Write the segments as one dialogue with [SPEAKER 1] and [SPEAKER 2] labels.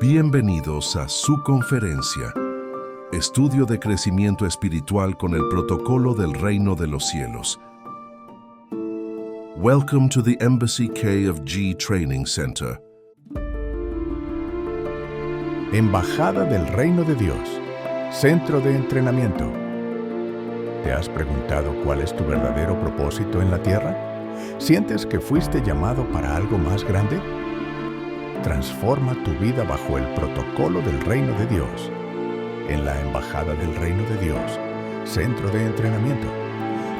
[SPEAKER 1] Bienvenidos a su conferencia, Estudio de Crecimiento Espiritual con el Protocolo del Reino de los Cielos. Welcome to the Embassy KFG Training Center.
[SPEAKER 2] Embajada del Reino de Dios, Centro de Entrenamiento. ¿Te has preguntado cuál es tu verdadero propósito en la tierra? ¿Sientes que fuiste llamado para algo más grande? Transforma tu vida bajo el protocolo del Reino de Dios. En la Embajada del Reino de Dios, Centro de Entrenamiento,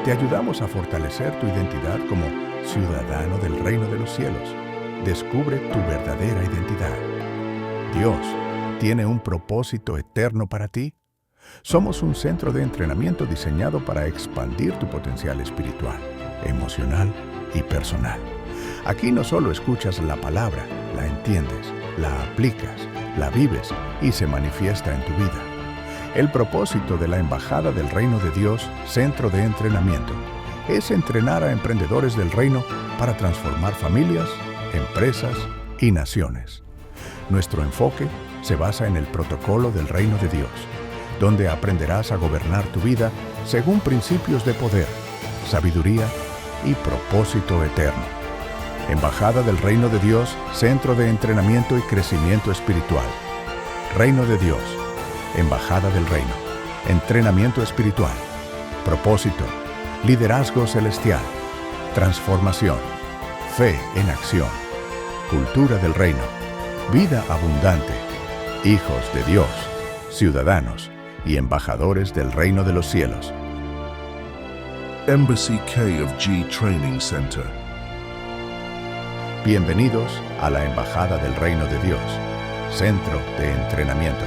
[SPEAKER 2] te ayudamos a fortalecer tu identidad como ciudadano del Reino de los Cielos. Descubre tu verdadera identidad. Dios tiene un propósito eterno para ti. Somos un centro de entrenamiento diseñado para expandir tu potencial espiritual, emocional y personal. Aquí no solo escuchas la palabra, la entiendes, la aplicas, la vives y se manifiesta en tu vida. El propósito de la Embajada del Reino de Dios, Centro de Entrenamiento, es entrenar a emprendedores del reino para transformar familias, empresas y naciones. Nuestro enfoque se basa en el protocolo del Reino de Dios, donde aprenderás a gobernar tu vida según principios de poder, sabiduría y propósito eterno. Embajada del Reino de Dios, Centro de Entrenamiento y Crecimiento Espiritual. Reino de Dios, Embajada del Reino, Entrenamiento Espiritual, Propósito, Liderazgo Celestial, Transformación, Fe en Acción, Cultura del Reino, Vida Abundante, Hijos de Dios, Ciudadanos y Embajadores del Reino de los Cielos.
[SPEAKER 1] Embassy KFG Training Center.
[SPEAKER 2] Bienvenidos a la Embajada del Reino de Dios, Centro de Entrenamiento.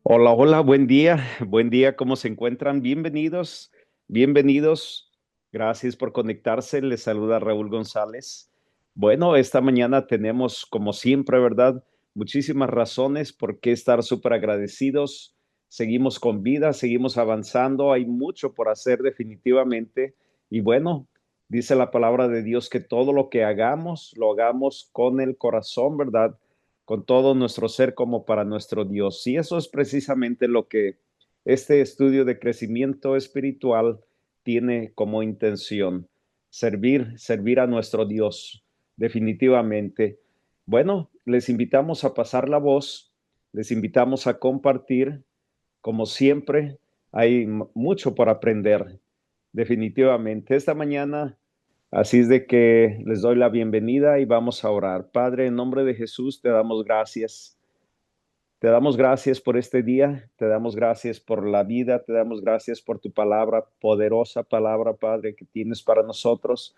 [SPEAKER 3] Hola, hola, buen día, ¿cómo se encuentran? Bienvenidos, bienvenidos, gracias por conectarse, les saluda Raúl González. Bueno, esta mañana tenemos, como siempre, ¿verdad? Muchísimas razones por qué estar súper agradecidos, seguimos con vida, seguimos avanzando, hay mucho por hacer definitivamente, y bueno, dice la palabra de Dios que todo lo que hagamos, lo hagamos con el corazón, ¿verdad? Con todo nuestro ser como para nuestro Dios. Y eso es precisamente lo que este estudio de crecimiento espiritual tiene como intención, servir a nuestro Dios, definitivamente. Bueno, les invitamos a pasar la voz, les invitamos a compartir, como siempre, hay mucho por aprender, definitivamente. Esta mañana así es de que les doy la bienvenida y vamos a orar. Padre, en nombre de Jesús, te damos gracias. Te damos gracias por este día, te damos gracias por la vida, te damos gracias por tu palabra, poderosa palabra, Padre, que tienes para nosotros.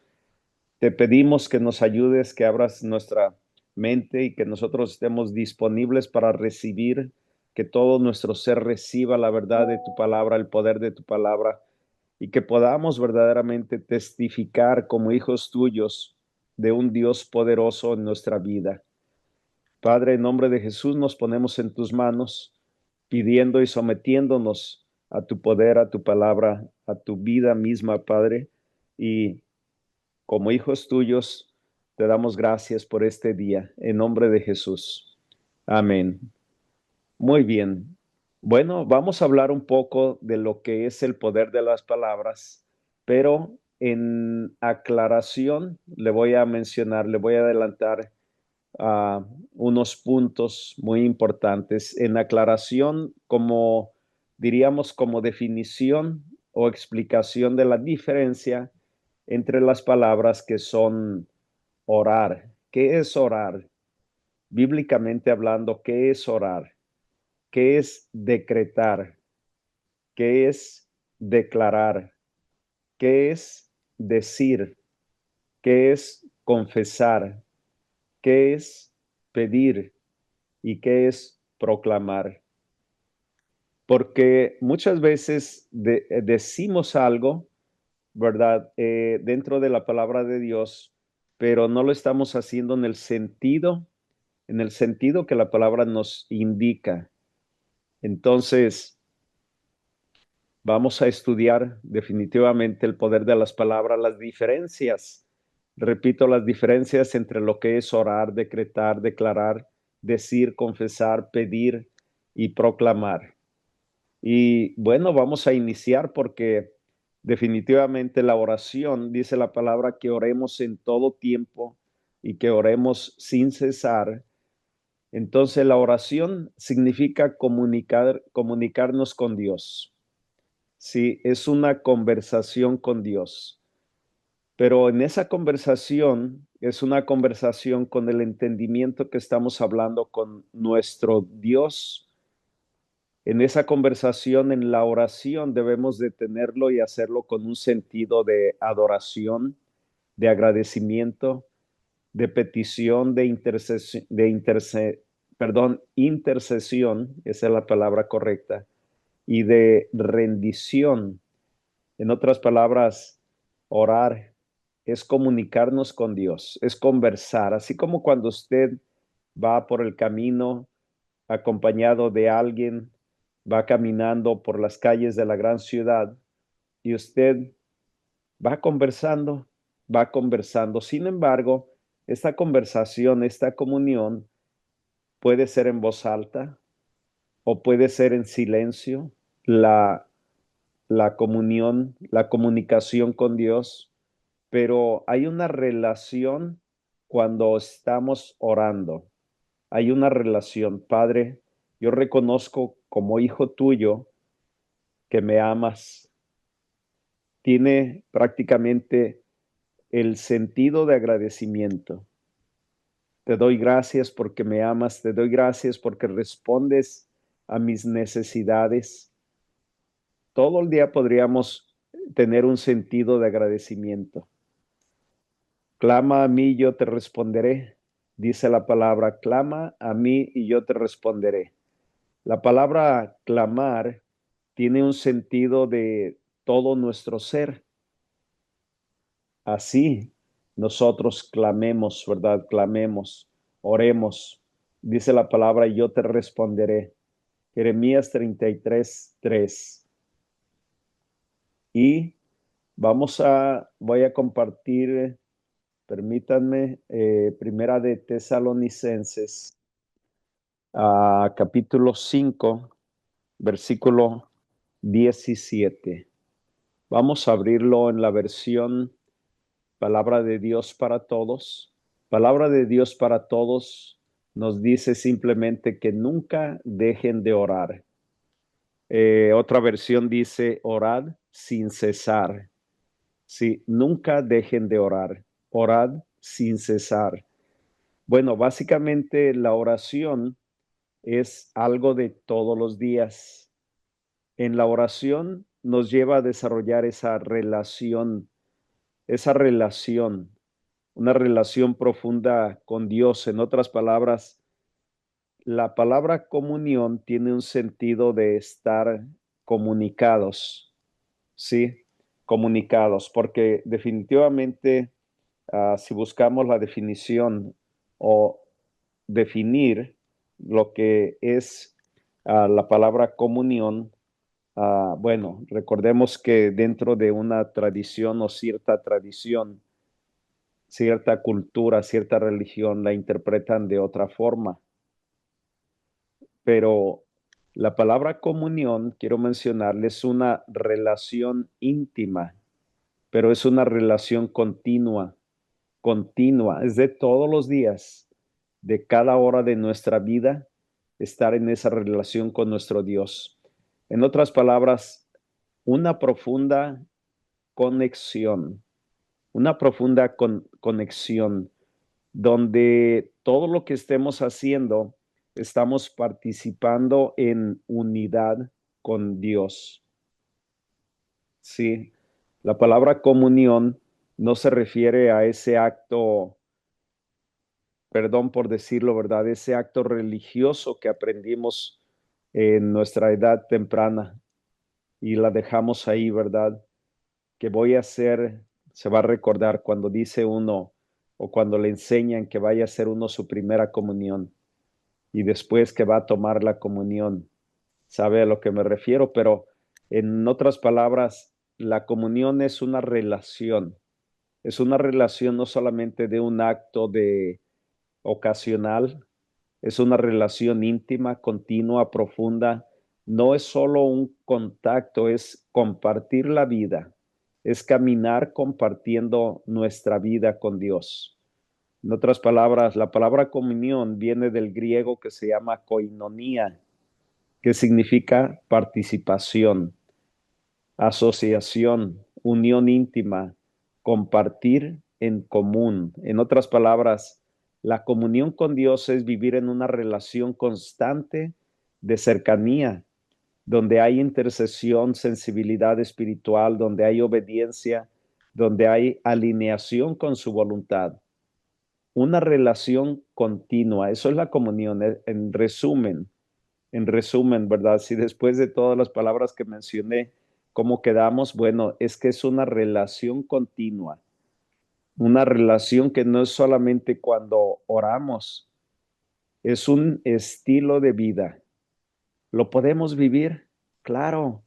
[SPEAKER 3] Te pedimos que nos ayudes, que abras nuestra mente y que nosotros estemos disponibles para recibir, que todo nuestro ser reciba la verdad de tu palabra, el poder de tu palabra, y que podamos verdaderamente testificar como hijos tuyos de un Dios poderoso en nuestra vida. Padre, en nombre de Jesús nos ponemos en tus manos, pidiendo y sometiéndonos a tu poder, a tu palabra, a tu vida misma, Padre, y como hijos tuyos te damos gracias por este día, en nombre de Jesús. Amén. Muy bien. Bueno, vamos a hablar un poco de lo que es el poder de las palabras, pero en aclaración le voy a mencionar, le voy a adelantar unos puntos muy importantes. En aclaración, como diríamos, como definición o explicación de la diferencia entre las palabras que son orar. ¿Qué es orar? Bíblicamente hablando, ¿qué es orar? ¿Qué es decretar? ¿Qué es declarar? ¿Qué es decir? ¿Qué es confesar? ¿Qué es pedir? ¿Y qué es proclamar? Porque muchas veces decimos algo, ¿verdad? Dentro de la palabra de Dios, pero no lo estamos haciendo en el sentido que la palabra nos indica. Entonces, vamos a estudiar definitivamente el poder de las palabras, las diferencias. Repito, las diferencias entre lo que es orar, decretar, declarar, decir, confesar, pedir y proclamar. Y bueno, vamos a iniciar porque definitivamente la oración, dice la palabra, que oremos en todo tiempo y que oremos sin cesar. Entonces la oración significa comunicarnos con Dios. Sí, es una conversación con Dios. Pero en esa conversación es una conversación con el entendimiento que estamos hablando con nuestro Dios. En esa conversación, en la oración, debemos de tenerlo y hacerlo con un sentido de adoración, de agradecimiento, de petición, intercesión, esa es la palabra correcta, y de rendición. En otras palabras, orar es comunicarnos con Dios, es conversar, así como cuando usted va por el camino acompañado de alguien, va caminando por las calles de la gran ciudad y usted va conversando, va conversando. Sin embargo, esta conversación, esta comunión puede ser en voz alta o puede ser en silencio. La comunión, la comunicación con Dios, pero hay una relación cuando estamos orando. Hay una relación. Padre, yo reconozco como hijo tuyo que me amas. Tiene prácticamente el sentido de agradecimiento. Te doy gracias porque me amas, te doy gracias porque respondes a mis necesidades. Todo el día podríamos tener un sentido de agradecimiento. Clama a mí, yo te responderé. Dice la palabra, clama a mí y yo te responderé. La palabra clamar tiene un sentido de todo nuestro ser. Así nosotros clamemos, ¿verdad? Clamemos, oremos. Dice la palabra, yo te responderé. Jeremías 33:3. Y voy a compartir, permítanme, Primera de Tesalonicenses, capítulo 5, versículo 17. Vamos a abrirlo en la versión Palabra de Dios para Todos. Palabra de Dios para Todos nos dice simplemente que nunca dejen de orar. Otra versión dice, orad sin cesar. Sí, nunca dejen de orar. Orad sin cesar. Bueno, básicamente la oración es algo de todos los días. En la oración nos lleva a desarrollar esa relación, una relación profunda con Dios. En otras palabras, la palabra comunión tiene un sentido de estar comunicados, ¿sí? Comunicados, porque definitivamente, si buscamos la definición o definir lo que es la palabra comunión, bueno, recordemos que dentro de una tradición o cierta tradición, cierta cultura, cierta religión la interpretan de otra forma. Pero la palabra comunión, quiero mencionarles, una relación íntima, pero es una relación continua, es de todos los días, de cada hora de nuestra vida, estar en esa relación con nuestro Dios. En otras palabras, una profunda conexión, conexión donde todo lo que estemos haciendo, estamos participando en unidad con Dios. Sí, la palabra comunión no se refiere a ese acto, perdón por decirlo, ¿verdad? Ese acto religioso que aprendimos en nuestra edad temprana y la dejamos ahí, ¿verdad? Que voy a hacer, se va a recordar cuando dice uno, o cuando le enseñan que vaya a hacer uno su primera comunión y después que va a tomar la comunión. ¿Sabe a lo que me refiero? Pero en otras palabras, la comunión es una relación. Es una relación no solamente de un acto de ocasional, es una relación íntima, continua, profunda. No es solo un contacto, es compartir la vida, es caminar compartiendo nuestra vida con Dios. En otras palabras, la palabra comunión viene del griego que se llama koinonía, que significa participación, asociación, unión íntima, compartir en común. En otras palabras, la comunión con Dios es vivir en una relación constante de cercanía, donde hay intercesión, sensibilidad espiritual, donde hay obediencia, donde hay alineación con su voluntad. Una relación continua, eso es la comunión. En resumen, ¿verdad? Si después de todas las palabras que mencioné, ¿cómo quedamos? Bueno, es que es una relación continua, una relación que no es solamente cuando oramos, es un estilo de vida. ¿Lo podemos vivir? Claro,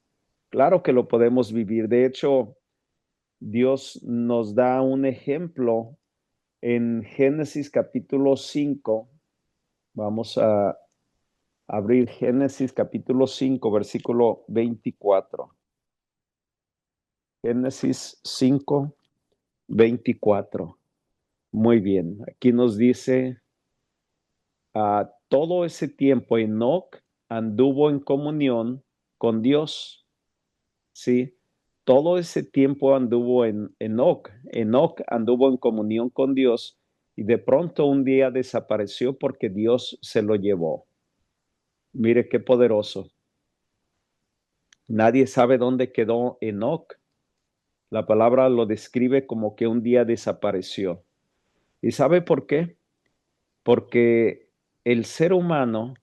[SPEAKER 3] claro que lo podemos vivir. De hecho, Dios nos da un ejemplo en Génesis capítulo 5. Vamos a abrir Génesis capítulo 5, versículo 24. Génesis 5, 24. Muy bien, aquí nos dice, todo ese tiempo Enoc anduvo en comunión con Dios, ¿sí? Todo ese tiempo anduvo en Enoc. Enoc anduvo en comunión con Dios y de pronto un día desapareció porque Dios se lo llevó. Mire qué poderoso. Nadie sabe dónde quedó Enoc. La palabra lo describe como que un día desapareció. ¿Y sabe por qué? Porque el ser humano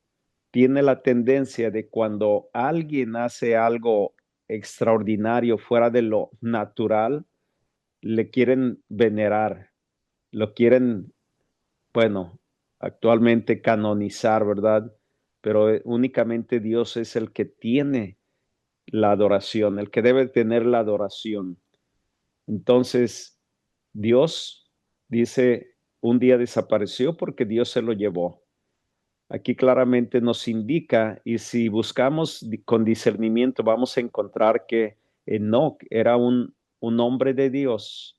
[SPEAKER 3] tiene la tendencia de cuando alguien hace algo extraordinario fuera de lo natural, le quieren venerar, lo quieren, bueno, actualmente canonizar, ¿verdad? Pero únicamente Dios es el que tiene la adoración, el que debe tener la adoración. Entonces, Dios dice, un día desapareció porque Dios se lo llevó. Aquí claramente nos indica, y si buscamos con discernimiento, vamos a encontrar que Enoc era un hombre de Dios,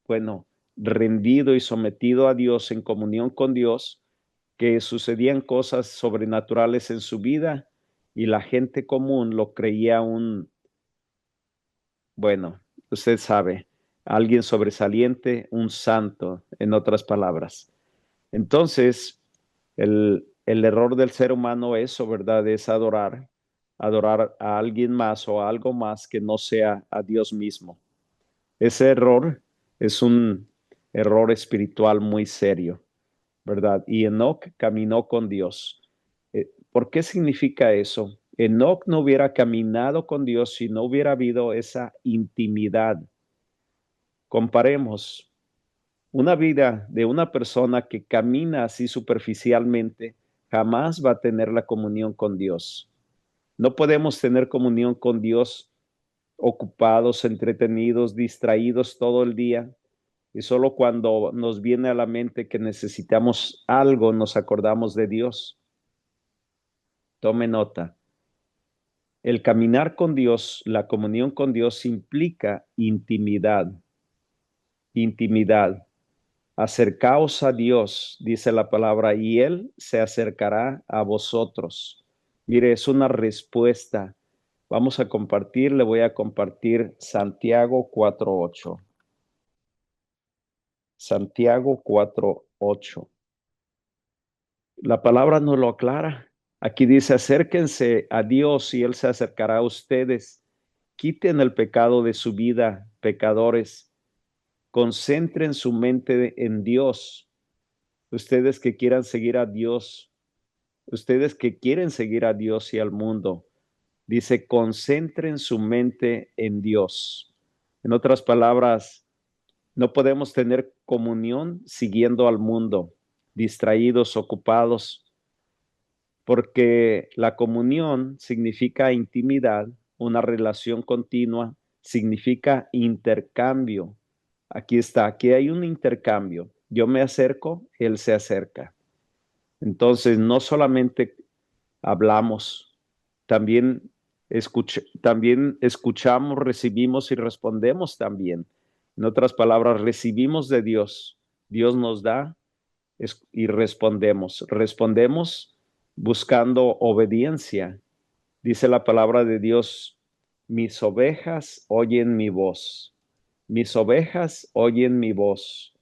[SPEAKER 3] bueno, rendido y sometido a Dios, en comunión con Dios, que sucedían cosas sobrenaturales en su vida y la gente común lo creía bueno, usted sabe, alguien sobresaliente, un santo, en otras palabras. Entonces, el error del ser humano eso, ¿verdad? Es adorar a alguien más o a algo más que no sea a Dios mismo. Ese error es un error espiritual muy serio, ¿verdad? Y Enoc caminó con Dios. ¿Por qué significa eso? Enoc no hubiera caminado con Dios si no hubiera habido esa intimidad. Comparemos una vida de una persona que camina así superficialmente, jamás va a tener la comunión con Dios. No podemos tener comunión con Dios ocupados, entretenidos, distraídos todo el día. Y solo cuando nos viene a la mente que necesitamos algo, nos acordamos de Dios. Tome nota. El caminar con Dios, la comunión con Dios implica intimidad. Intimidad. Acercaos a Dios, dice la palabra, y Él se acercará a vosotros. Mire, es una respuesta. Vamos a compartir, le voy a compartir Santiago 4:8. Santiago 4:8. La palabra nos lo aclara. Aquí dice, acérquense a Dios y Él se acercará a ustedes. Quiten el pecado de su vida, pecadores. Concentren su mente en Dios. Ustedes que quieran seguir a Dios, ustedes que quieren seguir a Dios y al mundo, dice, concentren su mente en Dios. En otras palabras, No podemos tener comunión siguiendo al mundo, distraídos, ocupados, porque la comunión significa intimidad, una relación continua, significa intercambio. Aquí está, aquí hay un intercambio. Yo me acerco, él se acerca. Entonces, no solamente hablamos, también, también escuchamos, recibimos y respondemos también. En otras palabras, recibimos de Dios, Dios nos da y respondemos. Respondemos buscando obediencia. Dice la palabra de Dios, mis ovejas oyen mi voz. Mis ovejas oyen mi voz.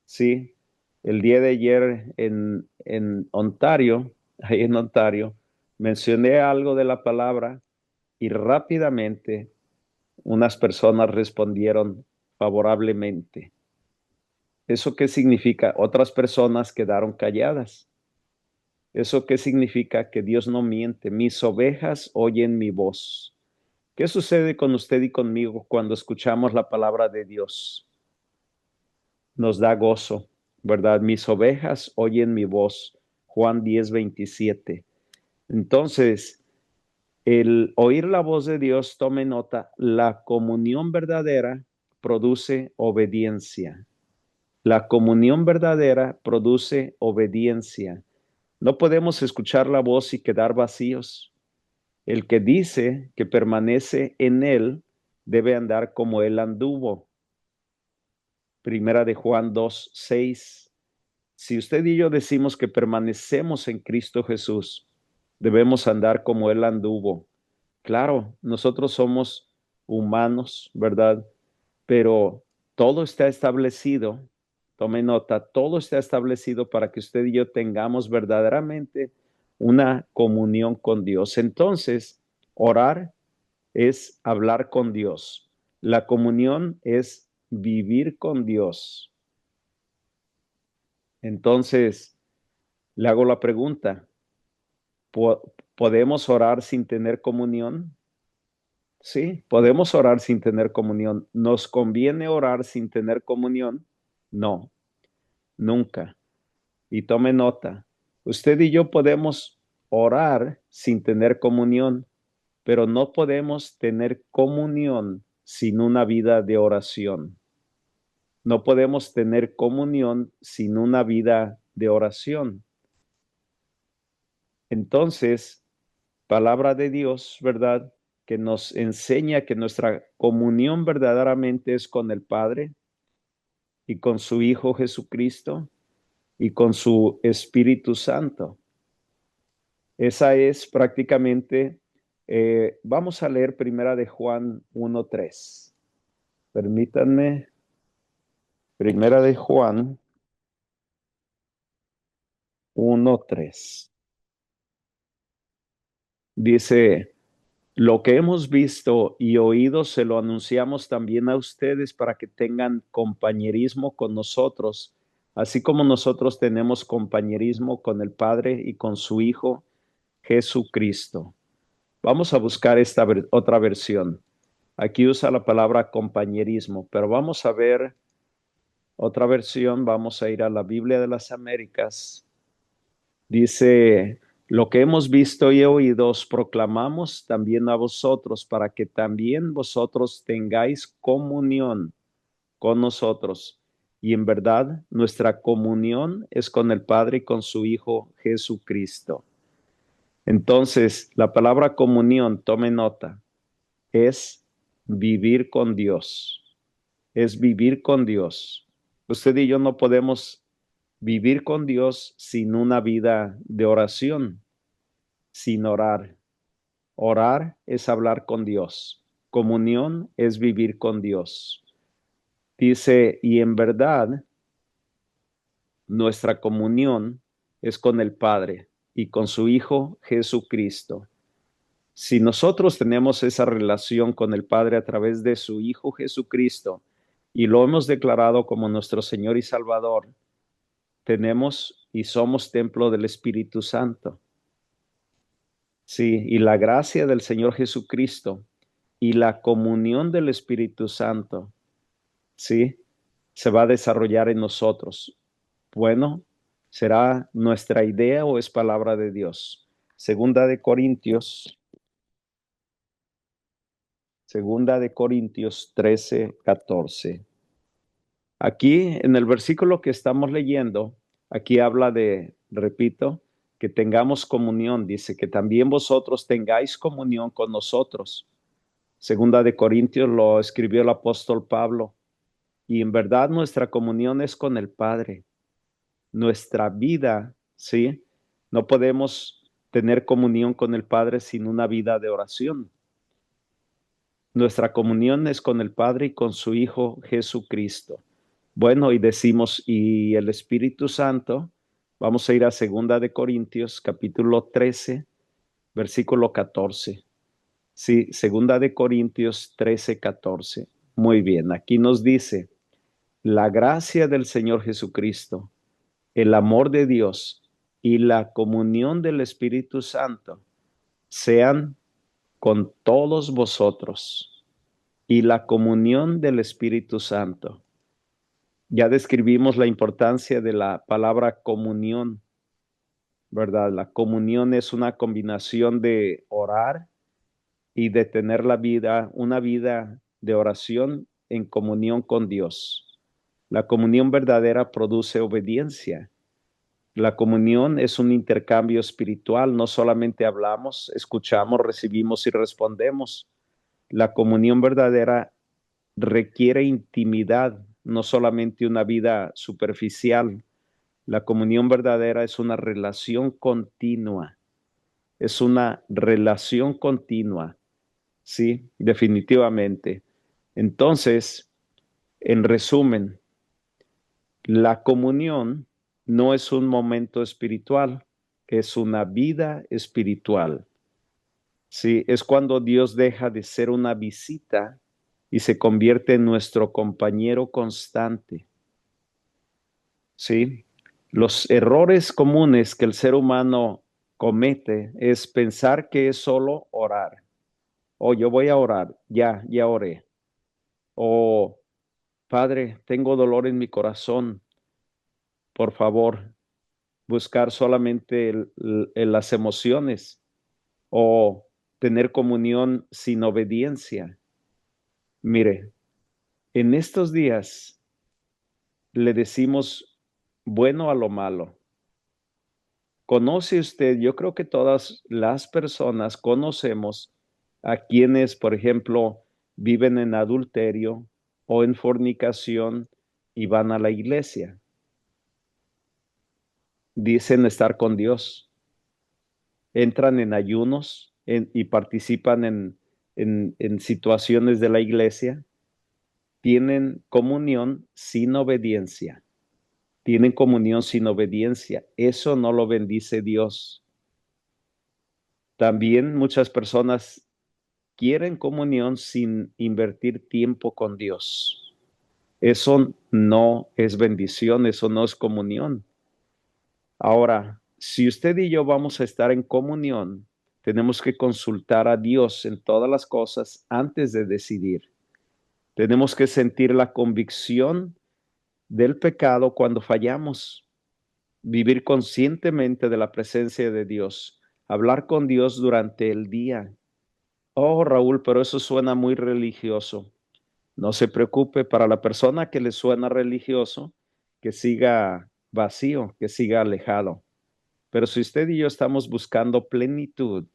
[SPEAKER 3] Sí, el día de ayer en Ontario, ahí en Ontario, mencioné algo de la palabra y rápidamente unas personas respondieron favorablemente. ¿Eso qué significa? Otras personas quedaron calladas. ¿Eso qué significa? Que Dios no miente. Mis ovejas oyen mi voz. ¿Qué sucede con usted y conmigo cuando escuchamos la palabra de Dios? Nos da gozo, ¿verdad? Mis ovejas oyen mi voz. Juan 10:27. Entonces, el oír la voz de Dios, tome nota, la comunión verdadera produce obediencia. La comunión verdadera produce obediencia. No podemos escuchar la voz y quedar vacíos. El que dice que permanece en él debe andar como él anduvo. Primera de Juan 2:6. Si usted y yo decimos que permanecemos en Cristo Jesús, debemos andar como él anduvo. Claro, nosotros somos humanos, ¿verdad? Pero todo está establecido, tome nota, todo está establecido para que usted y yo tengamos verdaderamente una comunión con Dios. Entonces, orar es hablar con Dios. La comunión es vivir con Dios. Entonces, le hago la pregunta, ¿podemos orar sin tener comunión? Sí, podemos orar sin tener comunión. ¿Nos conviene orar sin tener comunión? No, nunca. Y tome nota, usted y yo podemos orar sin tener comunión, pero no podemos tener comunión sin una vida de oración. No podemos tener comunión sin una vida de oración. Entonces, palabra de Dios, ¿verdad? Que nos enseña que nuestra comunión verdaderamente es con el Padre y con su Hijo Jesucristo y con su Espíritu Santo. Esa es prácticamente, vamos a leer primera de Juan 1:3. Permítanme, primera de Juan 1:3. Dice, lo que hemos visto y oído se lo anunciamos también a ustedes para que tengan compañerismo con nosotros, así como nosotros tenemos compañerismo con el Padre y con su Hijo Jesucristo. Vamos a buscar esta otra versión. Aquí usa la palabra compañerismo, pero vamos a ver otra versión. Vamos a ir a la Biblia de las Américas. Dice, lo que hemos visto y oído os proclamamos también a vosotros, para que también vosotros tengáis comunión con nosotros. Y en verdad, nuestra comunión es con el Padre y con su Hijo Jesucristo. Entonces, la palabra comunión, tome nota, es vivir con Dios. Es vivir con Dios. Usted y yo no podemos vivir con Dios sin una vida de oración, sin orar. Orar es hablar con Dios. Comunión es vivir con Dios. Dice, y en verdad, nuestra comunión es con el Padre y con su Hijo Jesucristo. Si nosotros tenemos esa relación con el Padre a través de su Hijo Jesucristo y lo hemos declarado como nuestro Señor y Salvador, tenemos y somos templo del Espíritu Santo. Sí, y la gracia del Señor Jesucristo y la comunión del Espíritu Santo, sí, se va a desarrollar en nosotros? Bueno, ¿será nuestra idea o es palabra de Dios? Segunda de Corintios 13, 14. Aquí en el versículo que estamos leyendo, aquí habla de, repito, que tengamos comunión. Dice que también vosotros tengáis comunión con nosotros. Segunda de Corintios lo escribió el apóstol Pablo. Y en verdad nuestra comunión es con el Padre. Nuestra vida, ¿sí? No podemos tener comunión con el Padre sin una vida de oración. Nuestra comunión es con el Padre y con su Hijo Jesucristo. Bueno, y decimos, y el Espíritu Santo, vamos a ir a Segunda de Corintios, capítulo 13, versículo 14. Sí, Segunda de Corintios 13, 14. Muy bien, aquí nos dice, la gracia del Señor Jesucristo, el amor de Dios y la comunión del Espíritu Santo sean con todos vosotros, y la comunión del Espíritu Santo. Ya describimos la importancia de la palabra comunión, ¿verdad? La comunión es una combinación de orar y de tener una vida de oración en comunión con Dios. La comunión verdadera produce obediencia. La comunión es un intercambio espiritual, no solamente hablamos, escuchamos, recibimos y respondemos. La comunión verdadera requiere intimidad, no solamente una vida superficial. La comunión verdadera es una relación continua, es una relación continua, sí, definitivamente. Entonces, en resumen, la comunión no es un momento espiritual, es una vida espiritual. Sí, es cuando Dios deja de ser una visita y se convierte en nuestro compañero constante. Sí, los errores comunes que el ser humano comete es pensar que es solo orar. O yo voy a orar, ya oré. O Padre, tengo dolor en mi corazón, por favor, buscar solamente las emociones o tener comunión sin obediencia. Mire, en estos días le decimos bueno a lo malo. ¿Conoce usted? Yo creo que todas las personas conocemos a quienes, por ejemplo, viven en adulterio o en fornicación y van a la iglesia. Dicen estar con Dios, entran en ayunos y participan en situaciones de la iglesia, tienen comunión sin obediencia. Tienen comunión sin obediencia. Eso no lo bendice Dios. También muchas personas quieren comunión sin invertir tiempo con Dios. Eso no es bendición, eso no es comunión. Ahora, si usted y yo vamos a estar en comunión, tenemos que consultar a Dios en todas las cosas antes de decidir. Tenemos que sentir la convicción del pecado cuando fallamos, vivir conscientemente de la presencia de Dios, hablar con Dios durante el día. Oh, Raúl, pero eso suena muy religioso. No se preocupe, para la persona que le suena religioso, que siga vacío, que siga alejado. Pero si usted y yo estamos buscando plenitud,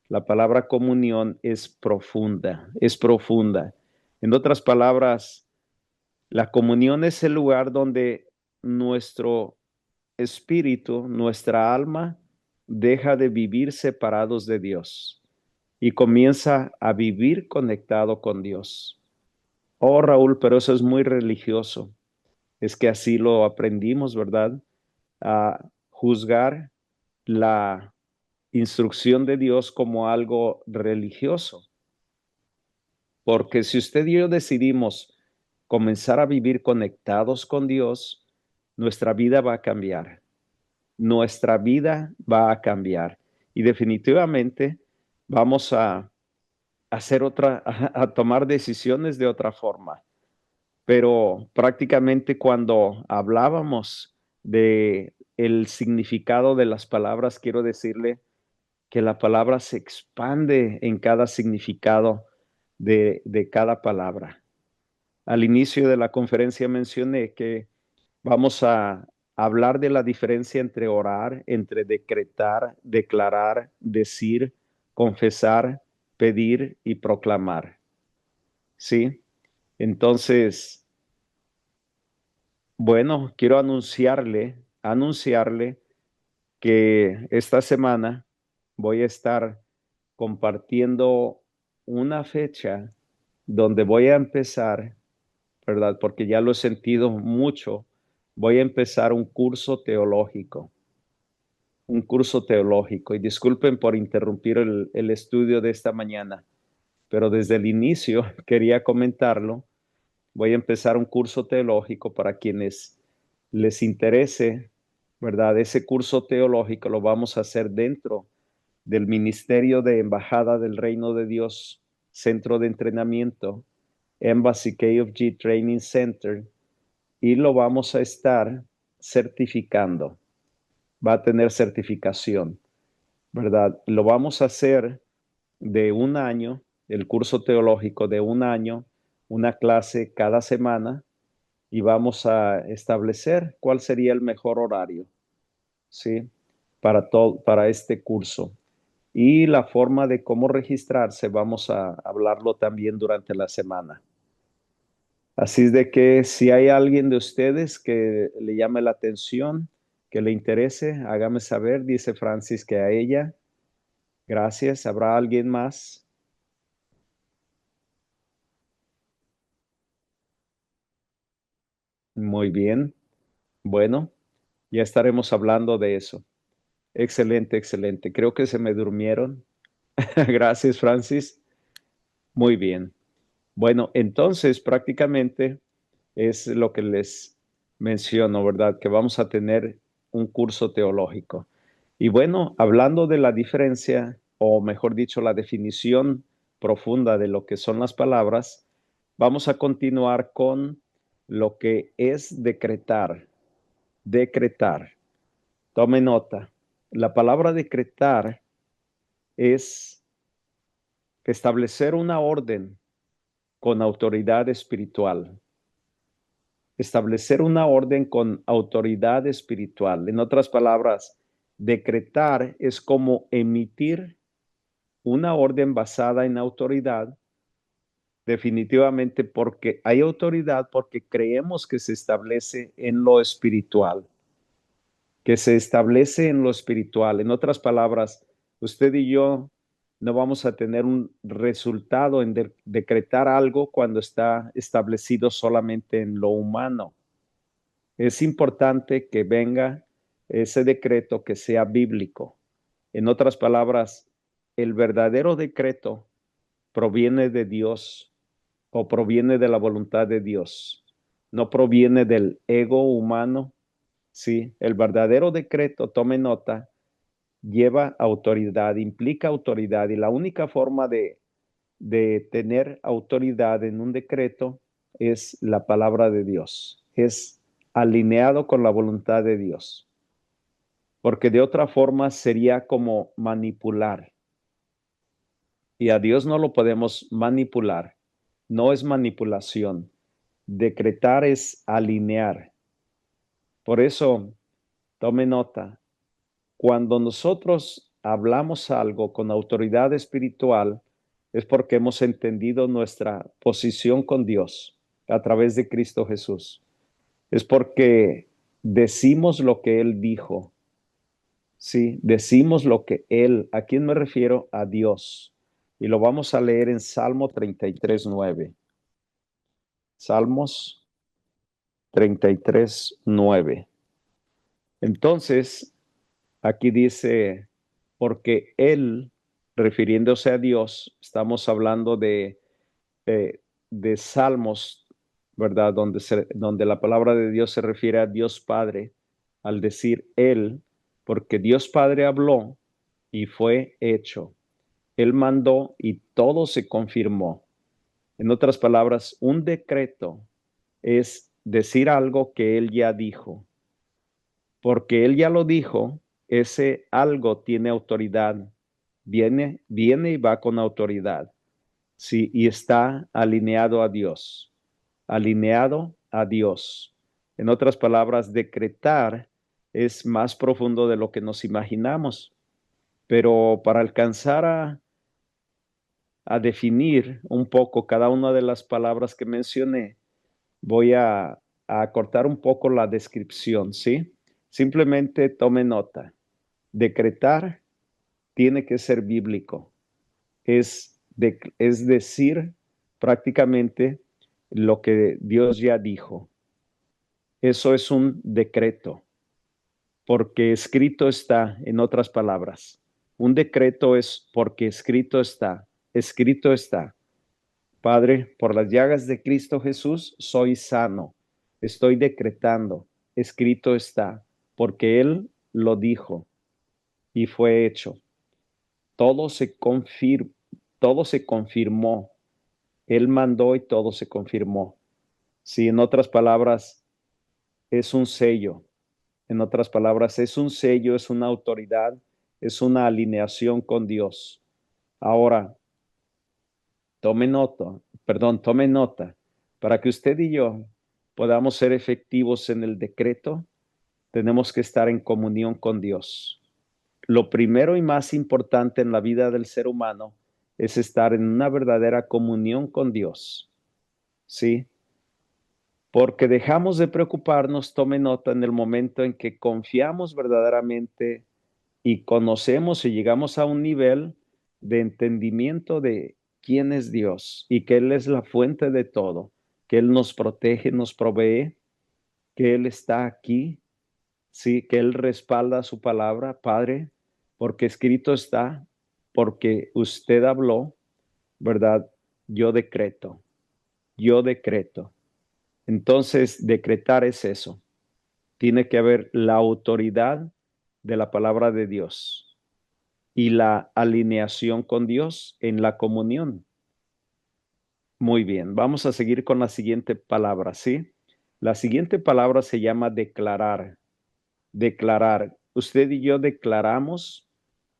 [SPEAKER 3] la palabra comunión es profunda, es profunda. En otras palabras, la comunión es el lugar donde nuestro espíritu, nuestra alma, deja de vivir separados de Dios y comienza a vivir conectado con Dios. Oh, Raúl, pero eso es muy religioso. Es que así lo aprendimos, ¿verdad? A juzgar la instrucción de Dios como algo religioso. Porque si usted y yo decidimos comenzar a vivir conectados con Dios, nuestra vida va a cambiar. Nuestra vida va a cambiar. Y definitivamente vamos a hacer a tomar decisiones de otra forma. pero prácticamente cuando hablábamos de el significado de las palabras, quiero decirle que la palabra se expande en cada significado de cada palabra. Al inicio de la conferencia mencioné que vamos a hablar de la diferencia entre orar, entre decretar, declarar, decir, confesar, pedir y proclamar. ¿Sí? Entonces, bueno, quiero anunciarle que esta semana voy a estar compartiendo una fecha donde voy a empezar, ¿verdad? Porque ya lo he sentido mucho. Voy a empezar un curso teológico. Y disculpen por interrumpir el estudio de esta mañana, pero desde el inicio quería comentarlo. Voy a empezar un curso teológico para quienes les interese, ¿verdad? Ese curso teológico lo vamos a hacer dentro del Ministerio de Embajada del Reino de Dios, Centro de Entrenamiento, Embassy KFG Training Center, y lo vamos a estar certificando. Va a tener certificación, ¿verdad? Lo vamos a hacer de un año, el curso teológico de un año, una clase cada semana, y vamos a establecer cuál sería el mejor horario, ¿sí? Para este curso. Y la forma de cómo registrarse, vamos a hablarlo también durante la semana. Así es de que si hay alguien de ustedes que le llame la atención, que le interese, hágame saber, dice Francis, que a ella. Gracias. ¿Habrá alguien más? Muy bien. Bueno, ya estaremos hablando de eso. Excelente, excelente. Creo que se me durmieron. Gracias, Francis. Muy bien. Bueno, entonces prácticamente es lo que les menciono, ¿verdad? Que vamos a tener un curso teológico. Y bueno, hablando de la diferencia, o mejor dicho, la definición profunda de lo que son las palabras, vamos a continuar con lo que es decretar. Decretar. Tome nota. La palabra decretar es establecer una orden con autoridad espiritual. Establecer una orden con autoridad espiritual. En otras palabras, decretar es como emitir una orden basada en autoridad, definitivamente porque hay autoridad, porque creemos que se establece en lo espiritual, que se establece en lo espiritual. En otras palabras, usted y yo no vamos a tener un resultado en decretar algo cuando está establecido solamente en lo humano. Es importante que venga ese decreto que sea bíblico. En otras palabras, el verdadero decreto proviene de Dios o proviene de la voluntad de Dios. No proviene del ego humano. Sí, el verdadero decreto, tome nota, lleva autoridad, implica autoridad, y la única forma de tener autoridad en un decreto es la palabra de Dios, es alineado con la voluntad de Dios, porque de otra forma sería como manipular, y a Dios no lo podemos manipular, no es manipulación, decretar es alinear. Por eso, tome nota, cuando nosotros hablamos algo con autoridad espiritual, es porque hemos entendido nuestra posición con Dios a través de Cristo Jesús. Es porque decimos lo que Él dijo. Sí, decimos lo que Él, ¿a quién me refiero? A Dios. Y lo vamos a leer en Salmo 33:9. Salmos 33:9. Entonces, aquí dice, porque Él, refiriéndose a Dios, estamos hablando eh, de Salmos, ¿verdad? Donde la palabra de Dios se refiere a Dios Padre, al decir Él, porque Dios Padre habló y fue hecho. Él mandó y todo se confirmó. En otras palabras, un decreto es decir algo que Él ya dijo. Porque Él ya lo dijo, ese algo tiene autoridad. Viene y va con autoridad. Sí, y está alineado a Dios. Alineado a Dios. En otras palabras, decretar es más profundo de lo que nos imaginamos. Pero para alcanzar a definir un poco cada una de las palabras que mencioné, voy a cortar un poco la descripción, ¿sí? Simplemente tome nota. Decretar tiene que ser bíblico. Es decir prácticamente lo que Dios ya dijo. Eso es un decreto, porque escrito está, en otras palabras. Un decreto es porque escrito está. Escrito está. Padre, por las llagas de Cristo Jesús, soy sano. Estoy decretando. Escrito está, porque Él lo dijo y fue hecho. Todo se confirmó. Él mandó y todo se confirmó. Si en otras palabras, es un sello. En otras palabras, es un sello, es una autoridad, es una alineación con Dios. Ahora, tome nota, para que usted y yo podamos ser efectivos en el decreto, tenemos que estar en comunión con Dios. Lo primero y más importante en la vida del ser humano es estar en una verdadera comunión con Dios. ¿Sí? Porque dejamos de preocuparnos, tome nota, en el momento en que confiamos verdaderamente y conocemos y llegamos a un nivel de entendimiento de quién es Dios y que Él es la fuente de todo, que Él nos protege, nos provee, que Él está aquí, sí, que Él respalda su palabra, Padre, porque escrito está, porque usted habló, ¿verdad? Yo decreto, yo decreto. Entonces, decretar es eso. Tiene que haber la autoridad de la palabra de Dios y la alineación con Dios en la comunión. Muy bien, vamos a seguir con la siguiente palabra, ¿sí? La siguiente palabra se llama declarar. Declarar. Usted y yo declaramos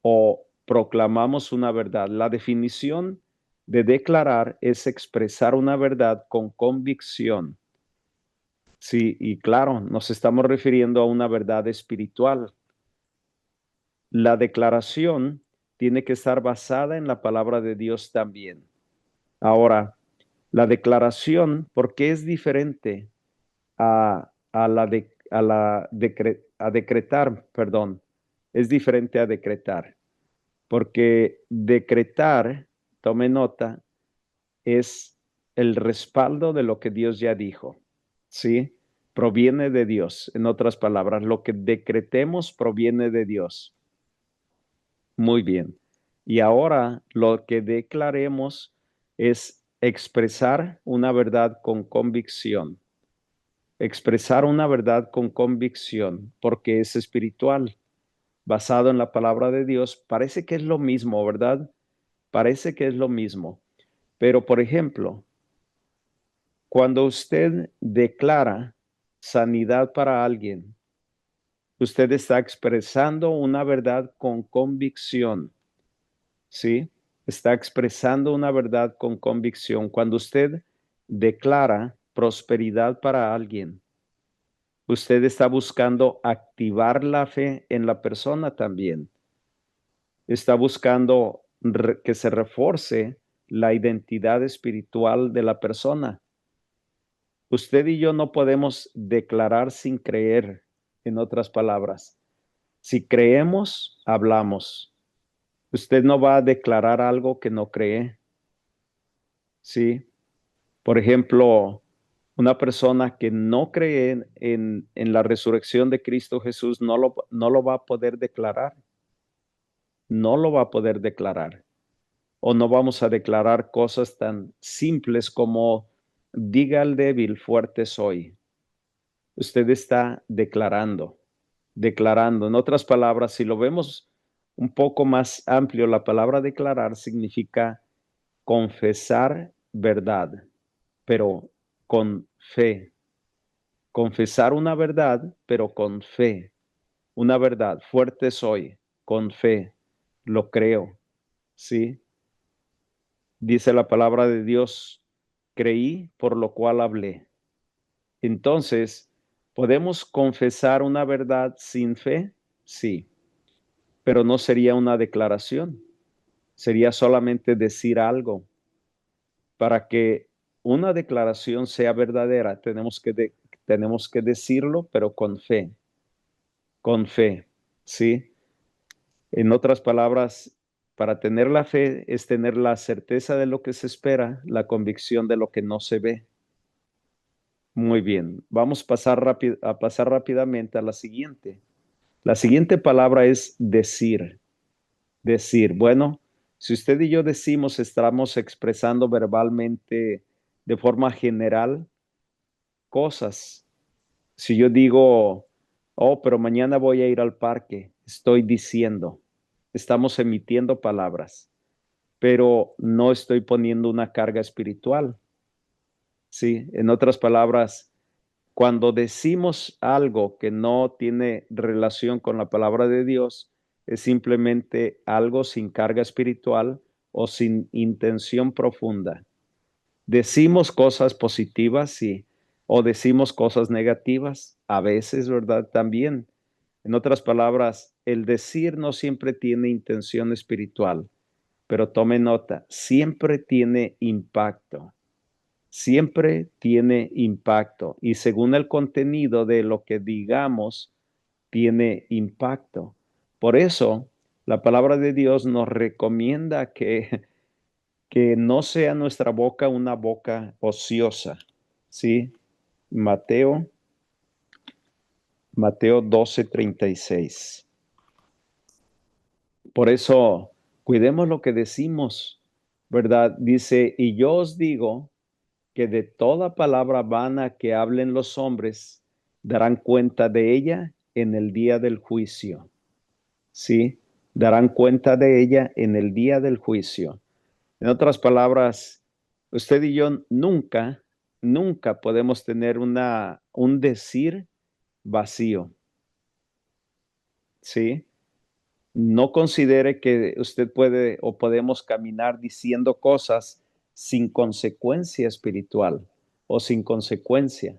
[SPEAKER 3] o proclamamos una verdad. La definición de declarar es expresar una verdad con convicción. Sí, y claro, nos estamos refiriendo a una verdad espiritual. La declaración tiene que estar basada en la palabra de Dios también. Ahora, la declaración, ¿por qué es diferente a decretar? Perdón, es diferente a decretar, porque decretar, tome nota, es el respaldo de lo que Dios ya dijo, ¿sí? Proviene de Dios. En otras palabras, lo que decretemos proviene de Dios. Muy bien. Y ahora lo que declaremos es expresar una verdad con convicción. Expresar una verdad con convicción, porque es espiritual, basado en la palabra de Dios. Parece que es lo mismo, ¿verdad? Parece que es lo mismo. Pero, por ejemplo, cuando usted declara sanidad para alguien, usted está expresando una verdad con convicción, ¿sí? Está expresando una verdad con convicción. Cuando usted declara prosperidad para alguien, usted está buscando activar la fe en la persona también. Está buscando que se refuerce la identidad espiritual de la persona. Usted y yo no podemos declarar sin creer, en otras palabras. Si creemos, hablamos. Usted no va a declarar algo que no cree. Sí. Por ejemplo, una persona que no cree en la resurrección de Cristo Jesús no lo va a poder declarar. No lo va a poder declarar. O no vamos a declarar cosas tan simples como diga al débil, fuerte soy. Usted está declarando, declarando. En otras palabras, si lo vemos un poco más amplio, la palabra declarar significa confesar verdad, pero con fe. Confesar una verdad, pero con fe. Una verdad, fuerte soy, con fe, lo creo, ¿sí? Dice la palabra de Dios, creí, por lo cual hablé. Entonces, ¿podemos confesar una verdad sin fe? Sí, pero no sería una declaración, sería solamente decir algo. Para que una declaración sea verdadera, tenemos que decirlo, pero con fe, ¿sí? En otras palabras, para tener la fe es tener la certeza de lo que se espera, la convicción de lo que no se ve. Muy bien, vamos a pasar rápidamente a la siguiente. La siguiente palabra es decir. Decir, bueno, si usted y yo decimos, estamos expresando verbalmente de forma general cosas. Si yo digo, oh, pero mañana voy a ir al parque, estoy diciendo, estamos emitiendo palabras, pero no estoy poniendo una carga espiritual. Sí, en otras palabras, cuando decimos algo que no tiene relación con la palabra de Dios, es simplemente algo sin carga espiritual o sin intención profunda. Decimos cosas positivas, sí, o decimos cosas negativas, a veces, ¿verdad? También. En otras palabras, el decir no siempre tiene intención espiritual, pero tome nota, siempre tiene impacto. Siempre tiene impacto y según el contenido de lo que digamos, tiene impacto. Por eso, la palabra de Dios nos recomienda que no sea nuestra boca una boca ociosa. ¿Sí? Mateo 12:36. Por eso, cuidemos lo que decimos, ¿verdad? Dice, y yo os digo que de toda palabra vana que hablen los hombres, darán cuenta de ella en el día del juicio. ¿Sí? Darán cuenta de ella en el día del juicio. En otras palabras, usted y yo nunca podemos tener un decir vacío. ¿Sí? No considere que usted puede o podemos caminar diciendo cosas sin consecuencia espiritual o sin consecuencia,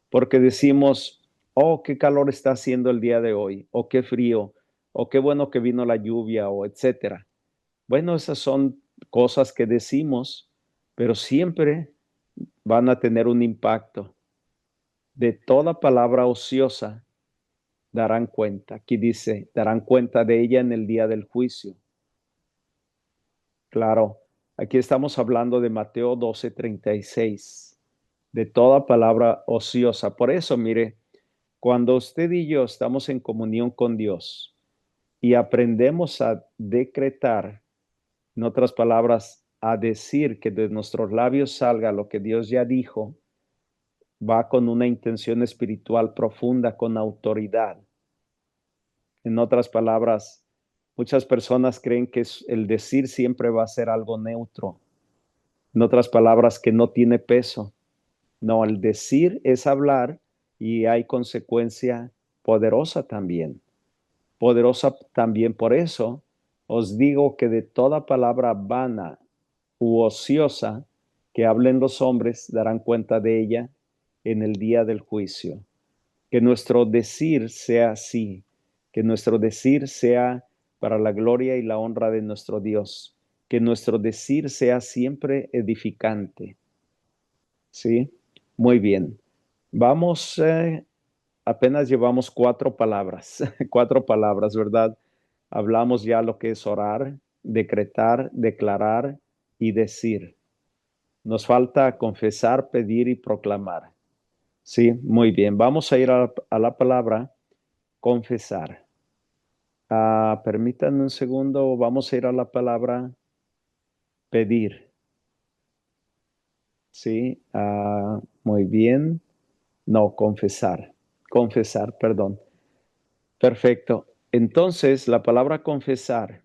[SPEAKER 3] porque decimos, oh, qué calor está haciendo el día de hoy, o qué frío, o qué bueno que vino la lluvia, o etcétera. Bueno, esas son cosas que decimos, pero siempre van a tener un impacto. De toda palabra ociosa darán cuenta. Aquí dice, darán cuenta de ella en el día del juicio. Claro, aquí estamos hablando de Mateo 12:36, de toda palabra ociosa. Por eso, mire, cuando usted y yo estamos en comunión con Dios y aprendemos a decretar, en otras palabras, a decir que de nuestros labios salga lo que Dios ya dijo, va con una intención espiritual profunda, con autoridad. En otras palabras, muchas personas creen que el decir siempre va a ser algo neutro. En otras palabras, que no tiene peso. No, el decir es hablar y hay consecuencia poderosa también. Poderosa también por eso os digo que de toda palabra vana u ociosa que hablen los hombres darán cuenta de ella en el día del juicio. Que nuestro decir sea así, que nuestro decir sea para la gloria y la honra de nuestro Dios, que nuestro decir sea siempre edificante. ¿Sí? Muy bien. Vamos, apenas llevamos 4 palabras, 4 palabras, ¿verdad? Hablamos ya lo que es orar, decretar, declarar y decir. Nos falta confesar, pedir y proclamar. Sí, muy bien. Vamos a ir a la palabra confesar. Permítanme un segundo, vamos a ir a la palabra pedir. Sí, muy bien. No, confesar. Confesar, perdón. Perfecto. Entonces, la palabra confesar,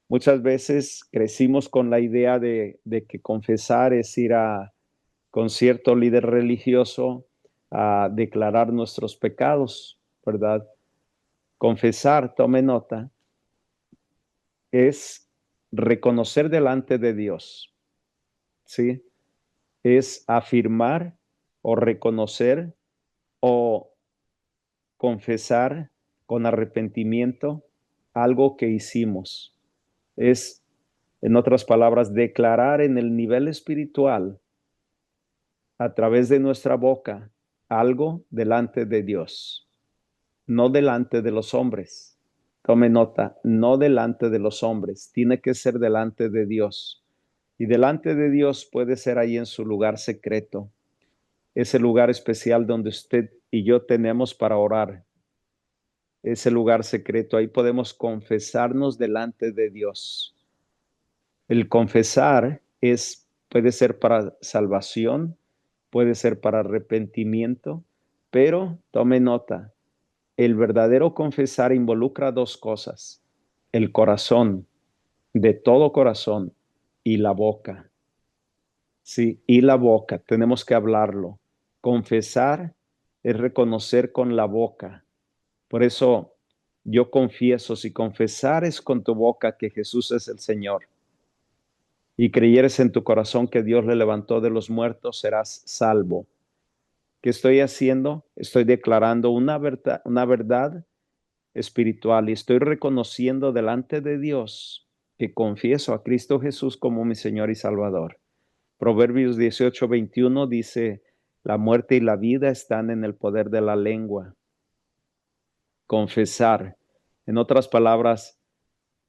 [SPEAKER 3] muchas veces crecimos con la idea de que confesar es ir con cierto líder religioso a declarar nuestros pecados, ¿verdad? Confesar, tome nota, es reconocer delante de Dios, ¿sí? Es afirmar o reconocer o confesar con arrepentimiento algo que hicimos. Es, en otras palabras, declarar en el nivel espiritual a través de nuestra boca algo delante de Dios, no delante de los hombres. Tome nota, no delante de los hombres, tiene que ser delante de Dios. Y delante de Dios puede ser ahí en su lugar secreto, ese lugar especial donde usted y yo tenemos para orar, ese lugar secreto. Ahí podemos confesarnos delante de Dios. El confesar puede ser para salvación, puede ser para arrepentimiento, pero tome nota, el verdadero confesar involucra dos cosas: el corazón, de todo corazón, y la boca. Sí, y la boca, tenemos que hablarlo. Confesar es reconocer con la boca. Por eso yo confieso, si confesares con tu boca que Jesús es el Señor y creyeres en tu corazón que Dios le levantó de los muertos, serás salvo. ¿Qué estoy haciendo? Estoy declarando una verdad espiritual y estoy reconociendo delante de Dios que confieso a Cristo Jesús como mi Señor y Salvador. Proverbios 18:21 dice, la muerte y la vida están en el poder de la lengua. Confesar, en otras palabras,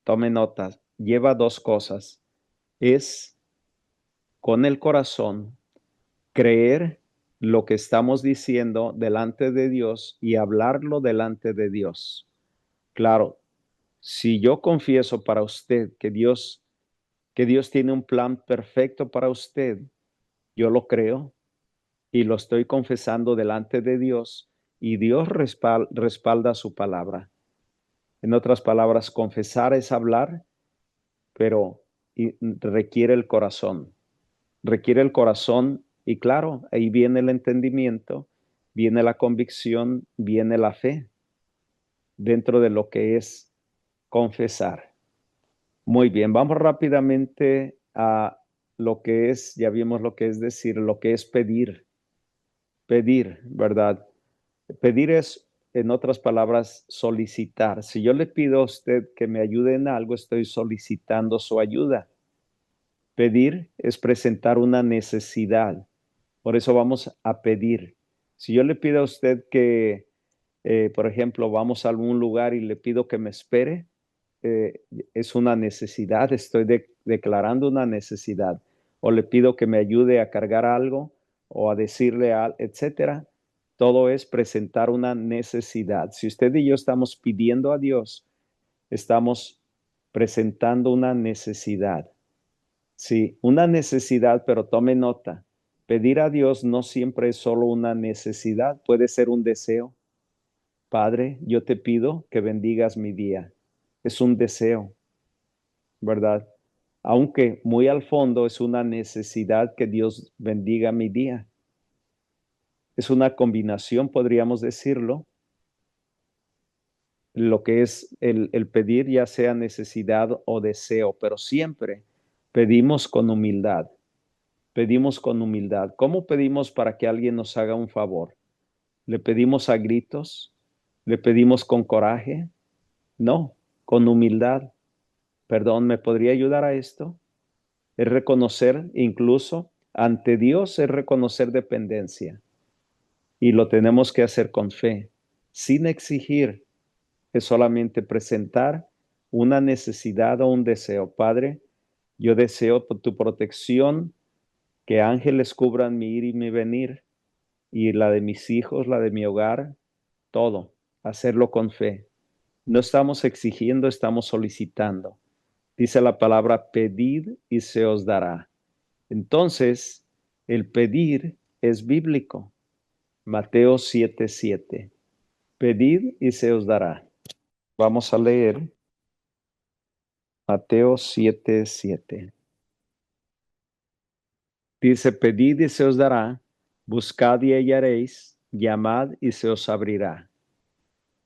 [SPEAKER 3] tome notas, lleva dos cosas. Es con el corazón creer lo que estamos diciendo delante de Dios y hablarlo delante de Dios. Claro, si yo confieso para usted que Dios tiene un plan perfecto para usted, yo lo creo y lo estoy confesando delante de Dios y Dios respalda su palabra. En otras palabras, confesar es hablar, pero requiere el corazón y claro, ahí viene el entendimiento, viene la convicción, viene la fe dentro de lo que es confesar. Muy bien, vamos rápidamente a lo que es, ya vimos lo que es decir, lo que es pedir. Pedir, ¿verdad? Pedir es, en otras palabras, solicitar. Si yo le pido a usted que me ayude en algo, estoy solicitando su ayuda. Pedir es presentar una necesidad. Por eso vamos a pedir. Si yo le pido a usted que, por ejemplo, vamos a algún lugar y le pido que me espere, eh, es una necesidad, estoy declarando una necesidad. O le pido que me ayude a cargar algo o a decirle algo, etcétera. Todo es presentar una necesidad. Si usted y yo estamos pidiendo a Dios, estamos presentando una necesidad. Sí, una necesidad, pero tome nota. Pedir a Dios no siempre es solo una necesidad, puede ser un deseo. Padre, yo te pido que bendigas mi día. Es un deseo, ¿verdad? Aunque muy al fondo es una necesidad que Dios bendiga mi día. Es una combinación, podríamos decirlo, lo que es el pedir, ya sea necesidad o deseo, pero siempre pedimos con humildad. Pedimos con humildad. ¿Cómo pedimos para que alguien nos haga un favor? ¿Le pedimos a gritos? ¿Le pedimos con coraje? No, con humildad. Perdón, ¿me podría ayudar a esto? Es reconocer, incluso ante Dios, es reconocer dependencia. Y lo tenemos que hacer con fe, sin exigir, es solamente presentar una necesidad o un deseo. Padre, yo deseo por tu protección que ángeles cubran mi ir y mi venir, y la de mis hijos, la de mi hogar, todo, hacerlo con fe. No estamos exigiendo, estamos solicitando. Dice la palabra, pedid y se os dará. Entonces, el pedir es bíblico. Mateo 7:7. Pedid y se os dará. Vamos a leer Mateo 7:7. Dice, pedid y se os dará, buscad y hallaréis, llamad y se os abrirá.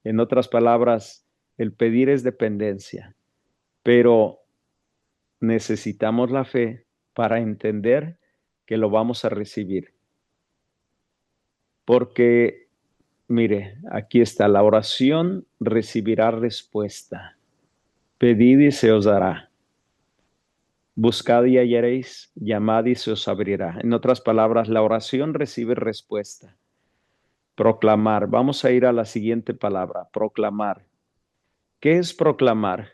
[SPEAKER 3] En otras palabras, el pedir es dependencia, pero necesitamos la fe para entender que lo vamos a recibir. Porque, mire, aquí está, la oración recibirá respuesta. Pedid y se os dará. Buscad y hallaréis, llamad y se os abrirá. En otras palabras, la oración recibe respuesta. Proclamar. Vamos a ir a la siguiente palabra, proclamar. ¿Qué es proclamar?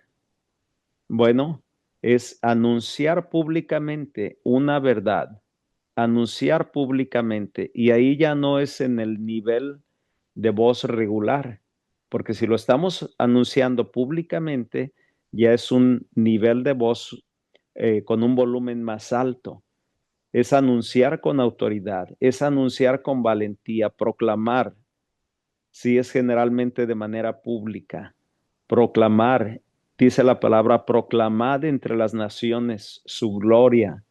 [SPEAKER 3] Bueno, es anunciar públicamente una verdad, anunciar públicamente, y ahí ya no es en el nivel de voz regular, porque si lo estamos anunciando públicamente, ya es un nivel de voz con un volumen más alto. Es anunciar con autoridad, es anunciar con valentía, proclamar, si es generalmente de manera pública. Proclamar, dice la palabra, proclamad entre las naciones su gloria.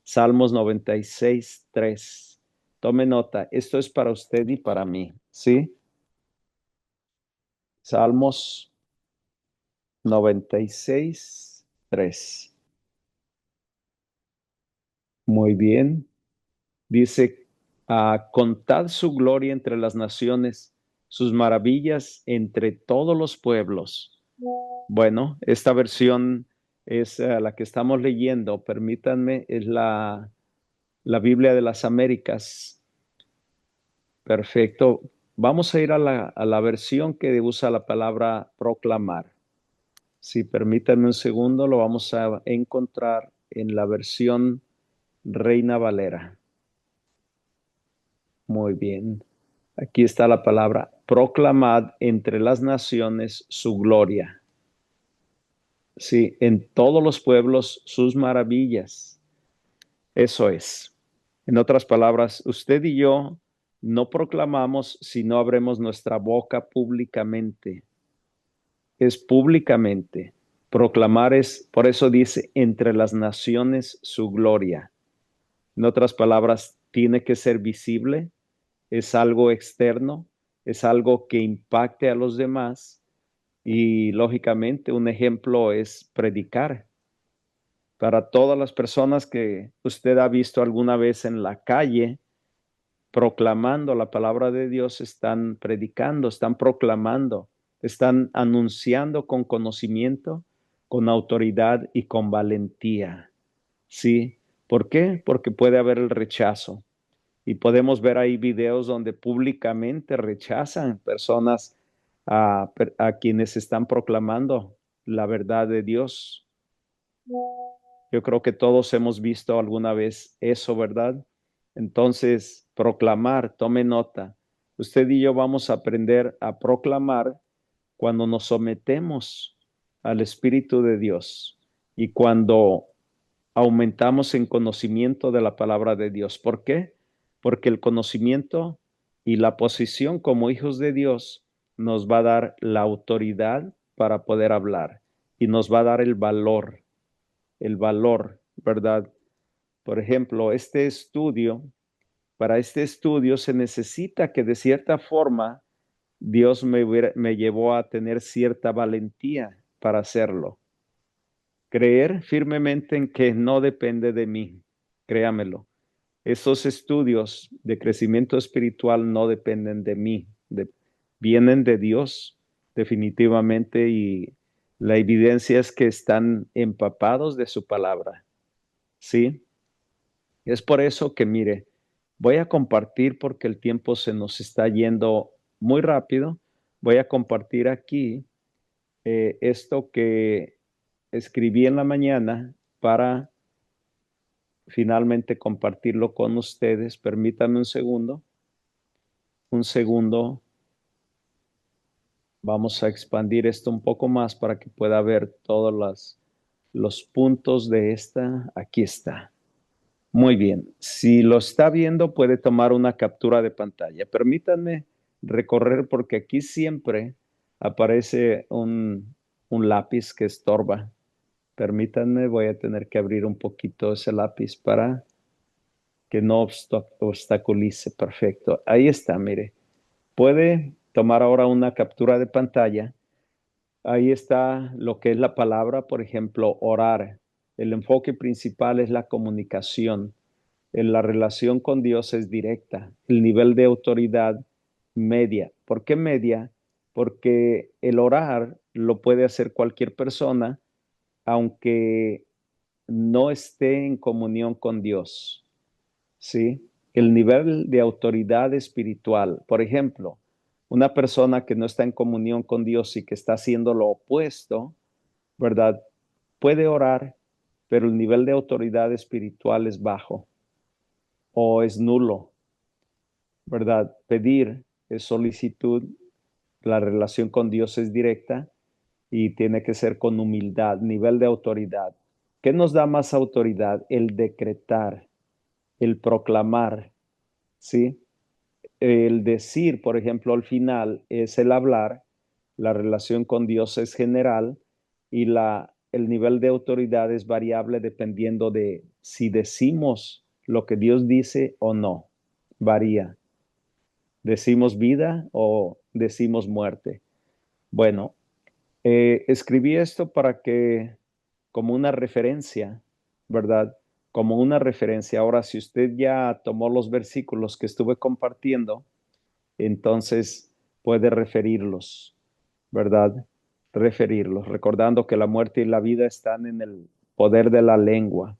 [SPEAKER 3] Salmos 96, 3. Tome nota, esto es para usted y para mí, ¿sí? Salmos 96, 3. Muy bien. Dice, contad su gloria entre las naciones, sus maravillas entre todos los pueblos. Bueno, esta versión es la que estamos leyendo, permítanme, es la Biblia de las Américas. Perfecto. Vamos a ir a la versión que usa la palabra proclamar. Si permítanme un segundo, lo vamos a encontrar en la versión Reina Valera. Muy bien. Aquí está la palabra, proclamad entre las naciones su gloria. Sí, en todos los pueblos sus maravillas. Eso es. En otras palabras, usted y yo no proclamamos si no abremos nuestra boca públicamente. Es públicamente. Proclamar es, por eso dice, entre las naciones su gloria. En otras palabras, tiene que ser visible, es algo externo, es algo que impacte a los demás y lógicamente un ejemplo es predicar. Para todas las personas que usted ha visto alguna vez en la calle proclamando la palabra de Dios, están predicando, están proclamando, están anunciando con conocimiento, con autoridad y con valentía. ¿Sí? ¿Por qué? Porque puede haber el rechazo. Y podemos ver ahí videos donde públicamente rechazan personas a quienes están proclamando la verdad de Dios. Yo creo que todos hemos visto alguna vez eso, ¿verdad? Entonces, proclamar, tome nota. Usted y yo vamos a aprender a proclamar cuando nos sometemos al Espíritu de Dios y cuando aumentamos en conocimiento de la palabra de Dios. ¿Por qué? Porque el conocimiento y la posición como hijos de Dios nos va a dar la autoridad para poder hablar y nos va a dar el valor, ¿verdad? Por ejemplo, para este estudio se necesita que de cierta forma Dios me llevó a tener cierta valentía para hacerlo. Creer firmemente en que no depende de mí, créamelo. Esos estudios de crecimiento espiritual no dependen de mí, vienen de Dios definitivamente y la evidencia es que están empapados de su palabra, ¿sí? Es por eso que, mire, voy a compartir porque el tiempo se nos está yendo muy rápido. Voy a compartir aquí esto que escribí en la mañana para finalmente compartirlo con ustedes. Permítanme un segundo. Un segundo. Vamos a expandir esto un poco más para que pueda ver todos los puntos de esta. Aquí está. Muy bien. Si lo está viendo, puede tomar una captura de pantalla. Permítanme recorrer porque aquí siempre aparece un lápiz que estorba. Permítanme, voy a tener que abrir un poquito ese lápiz para que no obstaculice. Perfecto. Ahí está, mire. Puede tomar ahora una captura de pantalla. Ahí está lo que es la palabra, por ejemplo, orar. El enfoque principal es la comunicación. En la relación con Dios es directa. El nivel de autoridad media. ¿Por qué media? Porque el orar lo puede hacer cualquier persona, aunque no esté en comunión con Dios. ¿Sí? El nivel de autoridad espiritual. Por ejemplo, una persona que no está en comunión con Dios y que está haciendo lo opuesto, ¿verdad? Puede orar, pero el nivel de autoridad espiritual es bajo o es nulo, ¿verdad? Pedir es solicitud, la relación con Dios es directa y tiene que ser con humildad, nivel de autoridad. ¿Qué nos da más autoridad? El decretar, el proclamar, ¿sí? El decir, por ejemplo, al final es el hablar, la relación con Dios es general y el nivel de autoridad es variable dependiendo de si decimos lo que Dios dice o no. Varía. ¿Decimos vida o decimos muerte? Bueno, escribí esto para que, como una referencia, ¿verdad? Como una referencia. Ahora, si usted ya tomó los versículos que estuve compartiendo, entonces puede referirlos, ¿verdad? Referirlos, recordando que la muerte y la vida están en el poder de la lengua.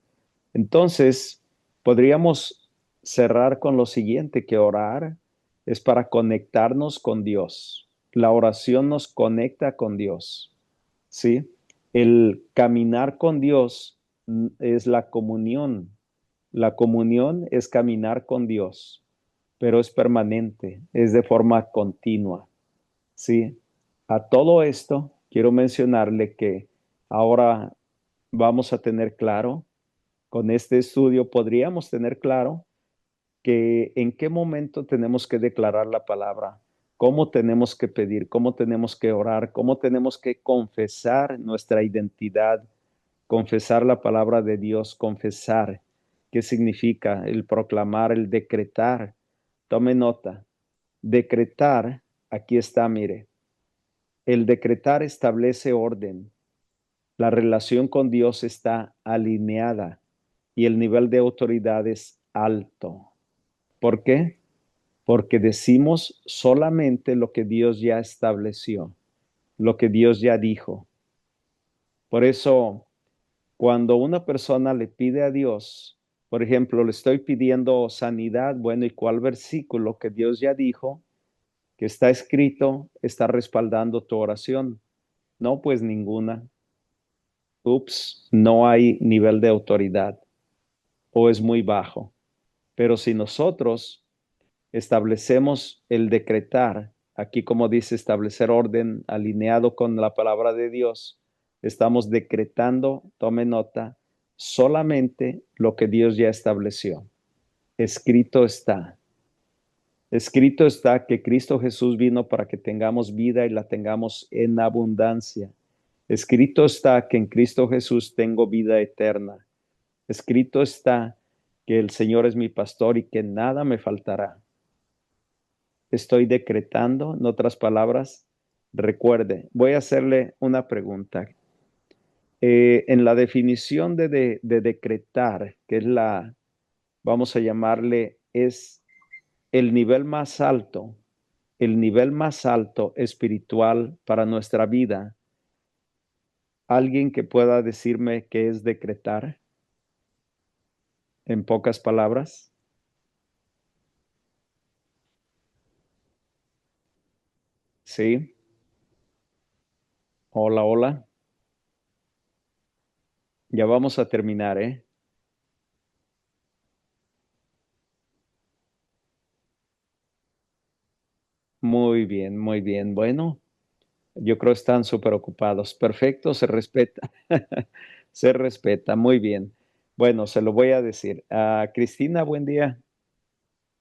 [SPEAKER 3] Entonces, podríamos cerrar con lo siguiente, que orar es para conectarnos con Dios. La oración nos conecta con Dios, ¿sí? El caminar con Dios es la comunión. La comunión es caminar con Dios, pero es permanente, es de forma continua, ¿sí? A todo esto, quiero mencionarle que ahora vamos a tener claro, con este estudio podríamos tener claro que en qué momento tenemos que declarar la palabra, cómo tenemos que pedir, cómo tenemos que orar, cómo tenemos que confesar nuestra identidad, confesar la palabra de Dios, confesar. ¿Qué significa? El proclamar, el decretar. Tome nota. Decretar, aquí está, mire. El decretar establece orden. La relación con Dios está alineada y el nivel de autoridad es alto. ¿Por qué? Porque decimos solamente lo que Dios ya estableció, lo que Dios ya dijo. Por eso, cuando una persona le pide a Dios, por ejemplo, le estoy pidiendo sanidad, bueno, ¿y cuál versículo que Dios ya dijo, que está escrito, está respaldando tu oración? No, pues ninguna. Ups, no hay nivel de autoridad o es muy bajo. Pero si nosotros establecemos el decretar, aquí como dice, establecer orden alineado con la palabra de Dios, estamos decretando, tome nota, solamente lo que Dios ya estableció. Escrito está. Escrito está que Cristo Jesús vino para que tengamos vida y la tengamos en abundancia. Escrito está que en Cristo Jesús tengo vida eterna. Escrito está que el Señor es mi pastor y que nada me faltará. Estoy decretando, en otras palabras, recuerde, voy a hacerle una pregunta. En la definición de decretar, que es vamos a llamarle, es el nivel más alto espiritual para nuestra vida. ¿Alguien que pueda decirme qué es decretar? En pocas palabras. Sí. Hola, hola. Ya vamos a terminar, ¿eh? Muy bien, muy bien. Bueno, yo creo que están súper ocupados. Perfecto, se respeta. Se respeta, muy bien. Bueno, se lo voy a decir. Cristina, buen día.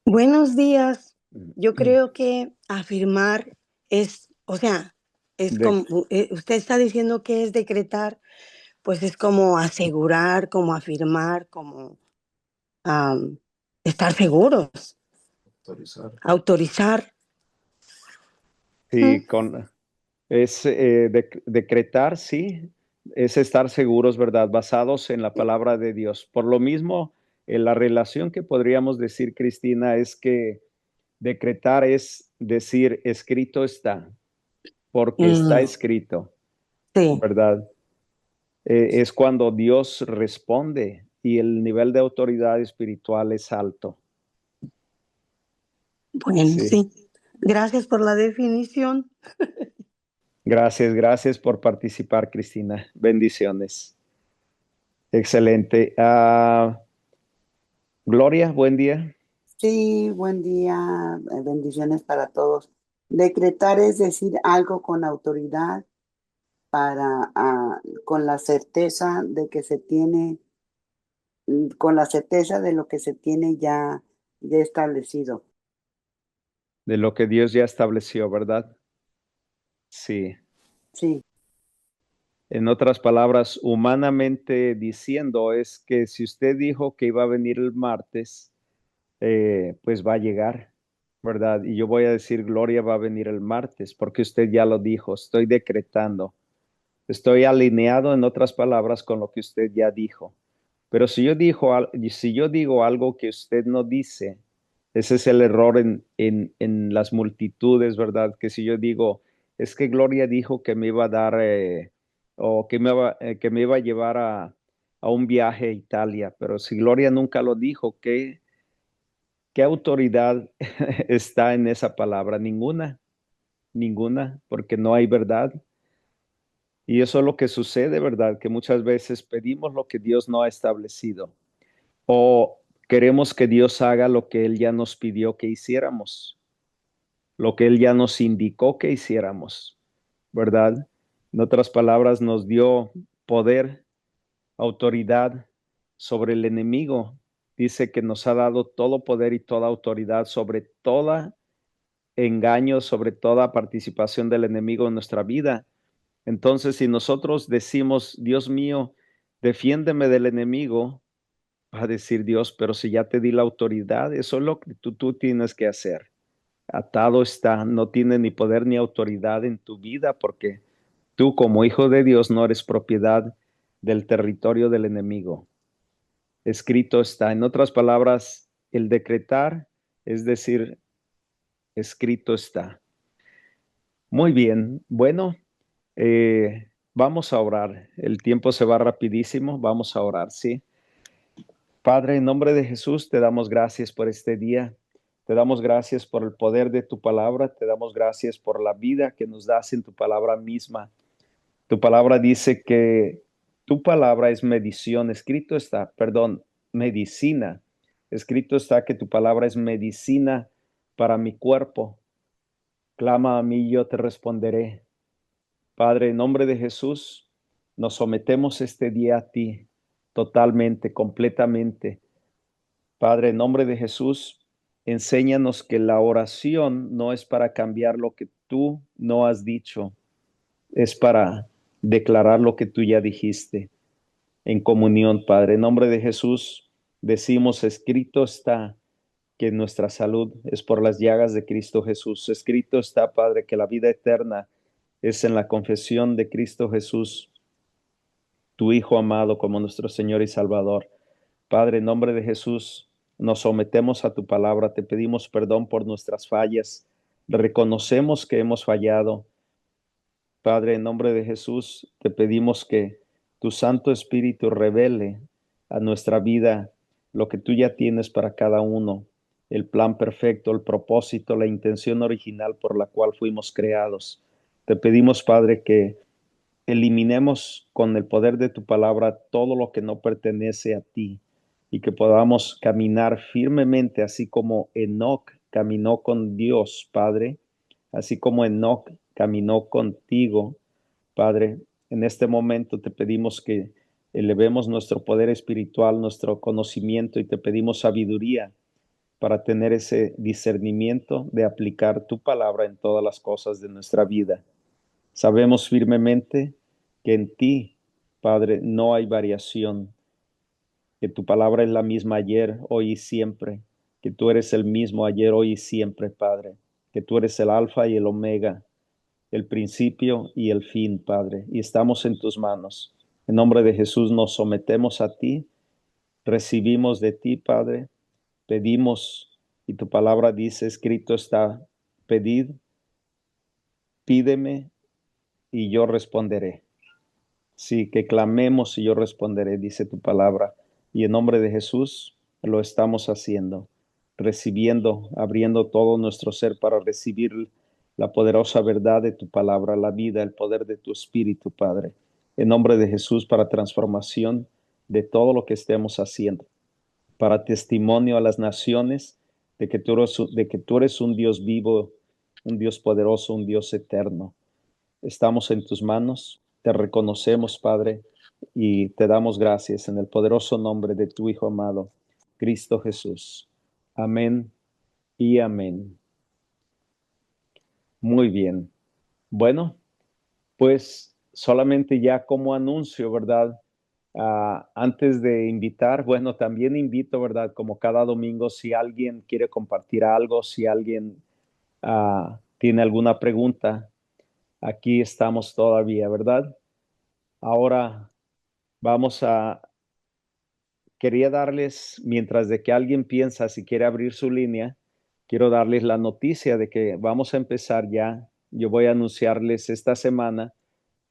[SPEAKER 4] Buenos días. Yo creo que afirmar es, o sea, es
[SPEAKER 3] De,
[SPEAKER 4] como, usted está diciendo que es decretar, pues es como asegurar, como afirmar, como, am, estar seguros,
[SPEAKER 3] Autorizar.
[SPEAKER 4] autorizar.
[SPEAKER 3] Sí, es decretar, sí, es estar seguros, ¿verdad? Basados en la palabra de Dios. Por lo mismo, la relación que podríamos decir, Cristina, es que decretar es decir, escrito está, porque está
[SPEAKER 4] Mm,
[SPEAKER 3] escrito,
[SPEAKER 4] sí,
[SPEAKER 3] ¿verdad? Es cuando Dios responde y el nivel de autoridad espiritual es alto.
[SPEAKER 4] bueno,
[SPEAKER 3] Sí.
[SPEAKER 4] sí. Gracias por la definición.
[SPEAKER 3] Gracias, gracias por participar, Cristina. Bendiciones. Excelente. Gloria, buen día.
[SPEAKER 5] Sí, buen día, bendiciones para todos. Decretar es decir algo con autoridad con la certeza de que se tiene, con la certeza de lo que se tiene ya establecido.
[SPEAKER 3] De lo que Dios ya estableció, ¿verdad? Sí.
[SPEAKER 5] Sí,
[SPEAKER 3] En otras palabras, humanamente diciendo, es que si usted dijo que iba a venir el martes, pues va a llegar, ¿verdad? Y yo voy a decir, Gloria va a venir el martes, porque usted ya lo dijo, estoy decretando, estoy alineado, en otras palabras, con lo que usted ya dijo. Pero si yo digo algo que usted no dice, ese es el error en las multitudes, ¿verdad? Que si yo digo, es que Gloria dijo que me iba a dar o que me iba a llevar a un viaje a Italia, pero si Gloria nunca lo dijo, ¿qué autoridad está en esa palabra? Ninguna, ninguna, porque no hay verdad. Y eso es lo que sucede, ¿verdad? Que muchas veces pedimos lo que Dios no ha establecido. O queremos que Dios haga lo que Él ya nos pidió que hiciéramos, lo que Él ya nos indicó que hiciéramos, ¿verdad? En otras palabras, nos dio poder, autoridad sobre el enemigo. Dice que nos ha dado todo poder y toda autoridad sobre toda engaño, sobre toda participación del enemigo en nuestra vida. Entonces, si nosotros decimos, Dios mío, defiéndeme del enemigo, va a decir Dios, pero si ya te di la autoridad, eso es lo que tú tienes que hacer. Atado está, no tiene ni poder ni autoridad en tu vida porque tú como hijo de Dios no eres propiedad del territorio del enemigo. Escrito está. En otras palabras, el decretar es decir, escrito está. Muy bien, bueno, vamos a orar. El tiempo se va rapidísimo, vamos a orar, ¿sí? Padre, en nombre de Jesús, te damos gracias por este día. Te damos gracias por el poder de tu palabra. Te damos gracias por la vida que nos das en tu palabra misma. Tu palabra dice que tu palabra es medición. Escrito está, perdón, medicina. Escrito está que tu palabra es medicina para mi cuerpo. Clama a mí y yo te responderé. Padre, en nombre de Jesús, nos sometemos este día a ti totalmente, completamente. Padre, en nombre de Jesús, enséñanos que la oración no es para cambiar lo que tú no has dicho, es para declarar lo que tú ya dijiste en comunión, Padre. En nombre de Jesús, decimos, escrito está que nuestra salud es por las llagas de Cristo Jesús. Escrito está, Padre, que la vida eterna es en la confesión de Cristo Jesús, tu Hijo amado como nuestro Señor y Salvador. Padre, en nombre de Jesús, nos sometemos a tu palabra, te pedimos perdón por nuestras fallas, reconocemos que hemos fallado. Padre, en nombre de Jesús, te pedimos que tu Santo Espíritu revele a nuestra vida lo que tú ya tienes para cada uno, el plan perfecto, el propósito, la intención original por la cual fuimos creados. Te pedimos, Padre, que eliminemos con el poder de tu palabra todo lo que no pertenece a ti y que podamos caminar firmemente, así como Enoc caminó con Dios, Padre, así como Enoc caminó contigo, Padre. En este momento te pedimos que elevemos nuestro poder espiritual, nuestro conocimiento y te pedimos sabiduría para tener ese discernimiento de aplicar tu palabra en todas las cosas de nuestra vida. Sabemos firmemente que en ti, Padre, no hay variación, que tu palabra es la misma ayer, hoy y siempre. que tú eres el mismo ayer, hoy y siempre, Padre, que tú eres el alfa y el omega, el principio y el fin, Padre, y estamos en tus manos. En nombre de Jesús nos sometemos a ti, recibimos de ti, Padre, pedimos, y tu palabra dice, escrito está, pedid, pídeme, y yo responderé. Sí, que clamemos y yo responderé, dice tu palabra. Y en nombre de Jesús lo estamos haciendo, recibiendo, abriendo todo nuestro ser para recibir la poderosa verdad de tu palabra, la vida, el poder de tu espíritu, Padre. En nombre de Jesús, para transformación de todo lo que estemos haciendo, para testimonio a las naciones de que tú eres un Dios vivo, un Dios poderoso, un Dios eterno. Estamos en tus manos, te reconocemos, Padre, y te damos gracias en el poderoso nombre de tu Hijo amado, Cristo Jesús. Amén y amén. Muy bien. Bueno, pues solamente ya como anuncio, ¿verdad? Antes de invitar, bueno, también invito, ¿verdad? Como cada domingo, si alguien quiere compartir algo, si alguien tiene alguna pregunta, aquí estamos todavía, ¿verdad? Ahora quería darles, mientras de que alguien piensa si quiere abrir su línea, quiero darles la noticia de que vamos a empezar ya. Yo voy a anunciarles esta semana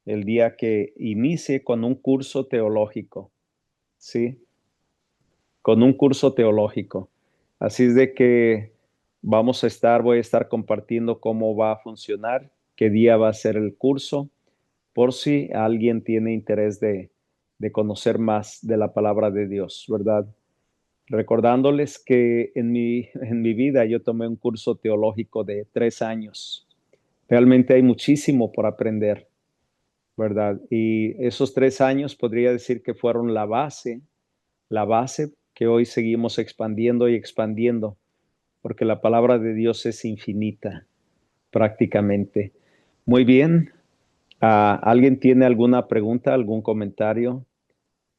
[SPEAKER 3] el día que inicie con un curso teológico, ¿sí? Con un curso teológico. Así es de que voy a estar compartiendo cómo va a funcionar, qué día va a ser el curso, por si alguien tiene interés de conocer más de la palabra de Dios, ¿verdad? Recordándoles que en mi vida yo tomé un curso teológico de 3 años. Realmente hay muchísimo por aprender, ¿verdad? Y esos 3 años podría decir que fueron la base que hoy seguimos expandiendo y expandiendo, porque la palabra de Dios es infinita, prácticamente. Muy bien. ¿Alguien tiene alguna pregunta, algún comentario?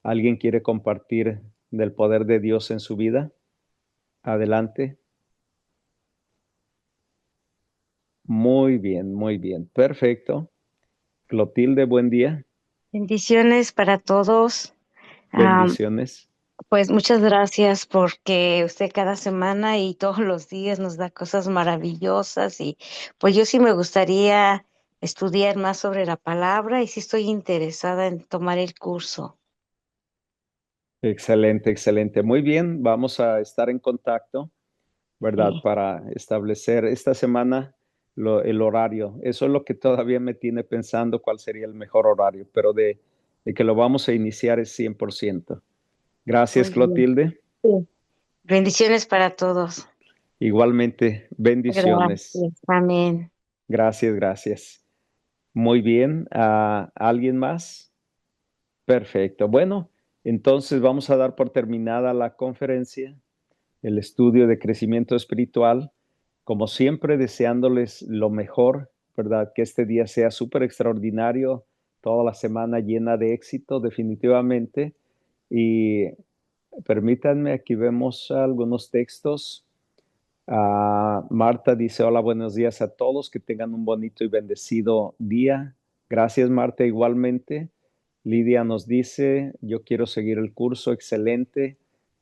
[SPEAKER 3] ¿Alguien quiere compartir del poder de Dios en su vida? Adelante. Muy bien. Perfecto. Clotilde, buen día.
[SPEAKER 6] Bendiciones para todos. Am,
[SPEAKER 3] Bendiciones.
[SPEAKER 6] pues muchas gracias porque usted cada semana y todos los días nos da cosas maravillosas y pues yo sí me gustaría estudiar más sobre la palabra y sí estoy interesada en tomar el curso.
[SPEAKER 3] Excelente, excelente. Muy bien, vamos a estar en contacto, ¿verdad?
[SPEAKER 6] Sí.
[SPEAKER 3] Para establecer esta semana el horario. Eso es lo que todavía me tiene pensando cuál sería el mejor horario, pero de que lo vamos a iniciar es 100%. Gracias,
[SPEAKER 6] Muy bien.
[SPEAKER 3] Clotilde.
[SPEAKER 6] Sí. Bendiciones para todos.
[SPEAKER 3] Igualmente, bendiciones.
[SPEAKER 6] Gracias. Amén.
[SPEAKER 3] Gracias, gracias. Muy bien. ¿Alguien más? Perfecto. Bueno, entonces vamos a dar por terminada la conferencia, el estudio de crecimiento espiritual. Como siempre, deseándoles lo mejor, ¿verdad? Que este día sea súper extraordinario, toda la semana llena de éxito, definitivamente. Y permítanme, aquí vemos algunos textos. Marta dice, hola, buenos días a todos, que tengan un bonito y bendecido día. Gracias, Marta, igualmente. Lidia nos dice, yo quiero seguir el curso, excelente.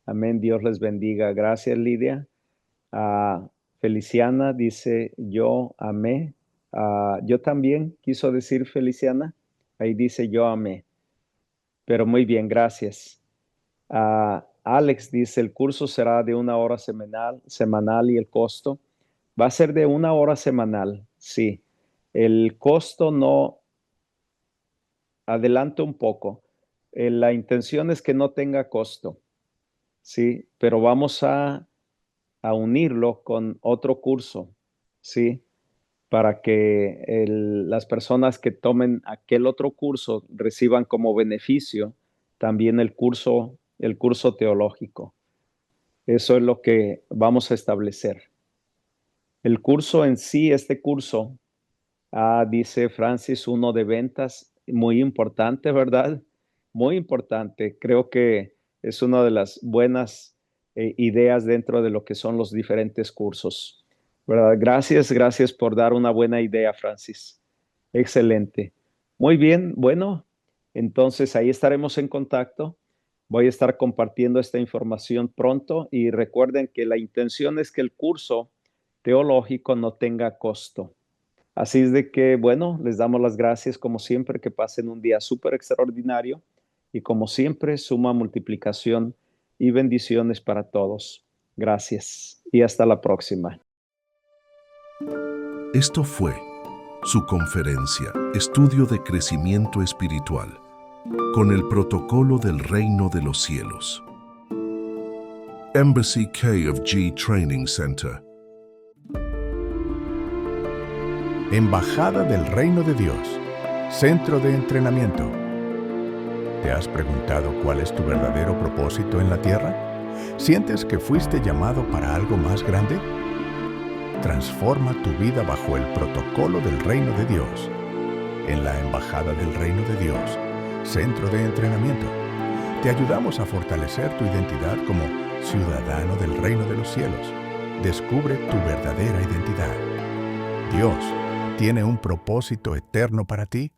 [SPEAKER 3] Amén, Dios les bendiga. Gracias, Lidia. Feliciana dice, yo amé. Yo también, quiso decir Feliciana. Ahí dice, yo amé. Pero muy bien, gracias. Alex dice, el curso será de 1 hora semanal y el costo va a ser de 1 hora semanal. Sí, el costo no, adelanto un poco. La intención es que no tenga costo, sí, pero vamos a unirlo con otro curso, sí, para que las personas que tomen aquel otro curso reciban como beneficio también el curso teológico. Eso es lo que vamos a establecer. El curso en sí, este curso, dice Francis, uno de ventas, muy importante, ¿verdad? Muy importante. Creo que es una de las buenas ideas dentro de lo que son los diferentes cursos. ¿Verdad? Gracias por dar una buena idea, Francis. Excelente. Muy bien, bueno, entonces ahí estaremos en contacto. Voy a estar compartiendo esta información pronto y recuerden que la intención es que el curso teológico no tenga costo. Así es de que, bueno, les damos las gracias como siempre, que pasen un día súper extraordinario y como siempre, suma multiplicación y bendiciones para todos. Gracias y hasta la próxima.
[SPEAKER 1] Esto fue su conferencia, Estudio de Crecimiento Espiritual, con el protocolo del Reino de los Cielos. Embassy KFG Training Center.
[SPEAKER 2] Embajada del Reino de Dios, Centro de Entrenamiento. ¿Te has preguntado cuál es tu verdadero propósito en la tierra? ¿Sientes que fuiste llamado para algo más grande? Transforma tu vida bajo el protocolo del Reino de Dios. En la Embajada del Reino de Dios, Centro de Entrenamiento, te ayudamos a fortalecer tu identidad como ciudadano del Reino de los Cielos. Descubre tu verdadera identidad. Dios tiene un propósito eterno para ti.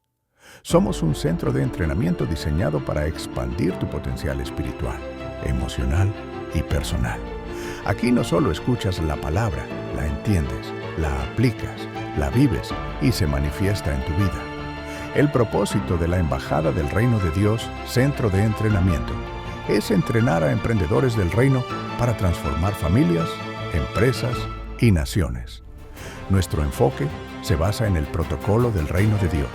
[SPEAKER 2] Somos un centro de entrenamiento diseñado para expandir tu potencial espiritual, emocional y personal. Aquí no solo escuchas la palabra, la entiendes, la aplicas, la vives y se manifiesta en tu vida. El propósito de la Embajada del Reino de Dios, Centro de Entrenamiento, es entrenar a emprendedores del reino para transformar familias, empresas y naciones. Nuestro enfoque se basa en el protocolo del Reino de Dios,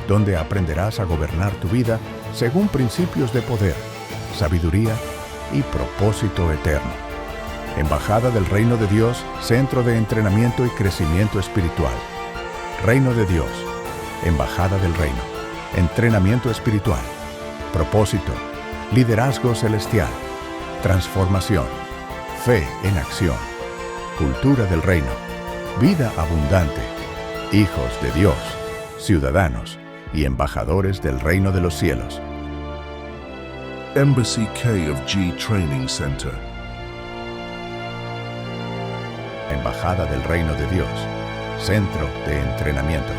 [SPEAKER 2] donde aprenderás a gobernar tu vida según principios de poder, sabiduría y propósito eterno. Embajada del Reino de Dios, Centro de Entrenamiento y Crecimiento Espiritual. Reino de Dios, Embajada del Reino, Entrenamiento Espiritual, Propósito, Liderazgo Celestial, Transformación, Fe en Acción, Cultura del Reino, Vida Abundante, Hijos de Dios, Ciudadanos y Embajadores del Reino de los Cielos.
[SPEAKER 1] Embassy KFG Training Center.
[SPEAKER 2] Embajada del Reino de Dios, Centro de Entrenamiento.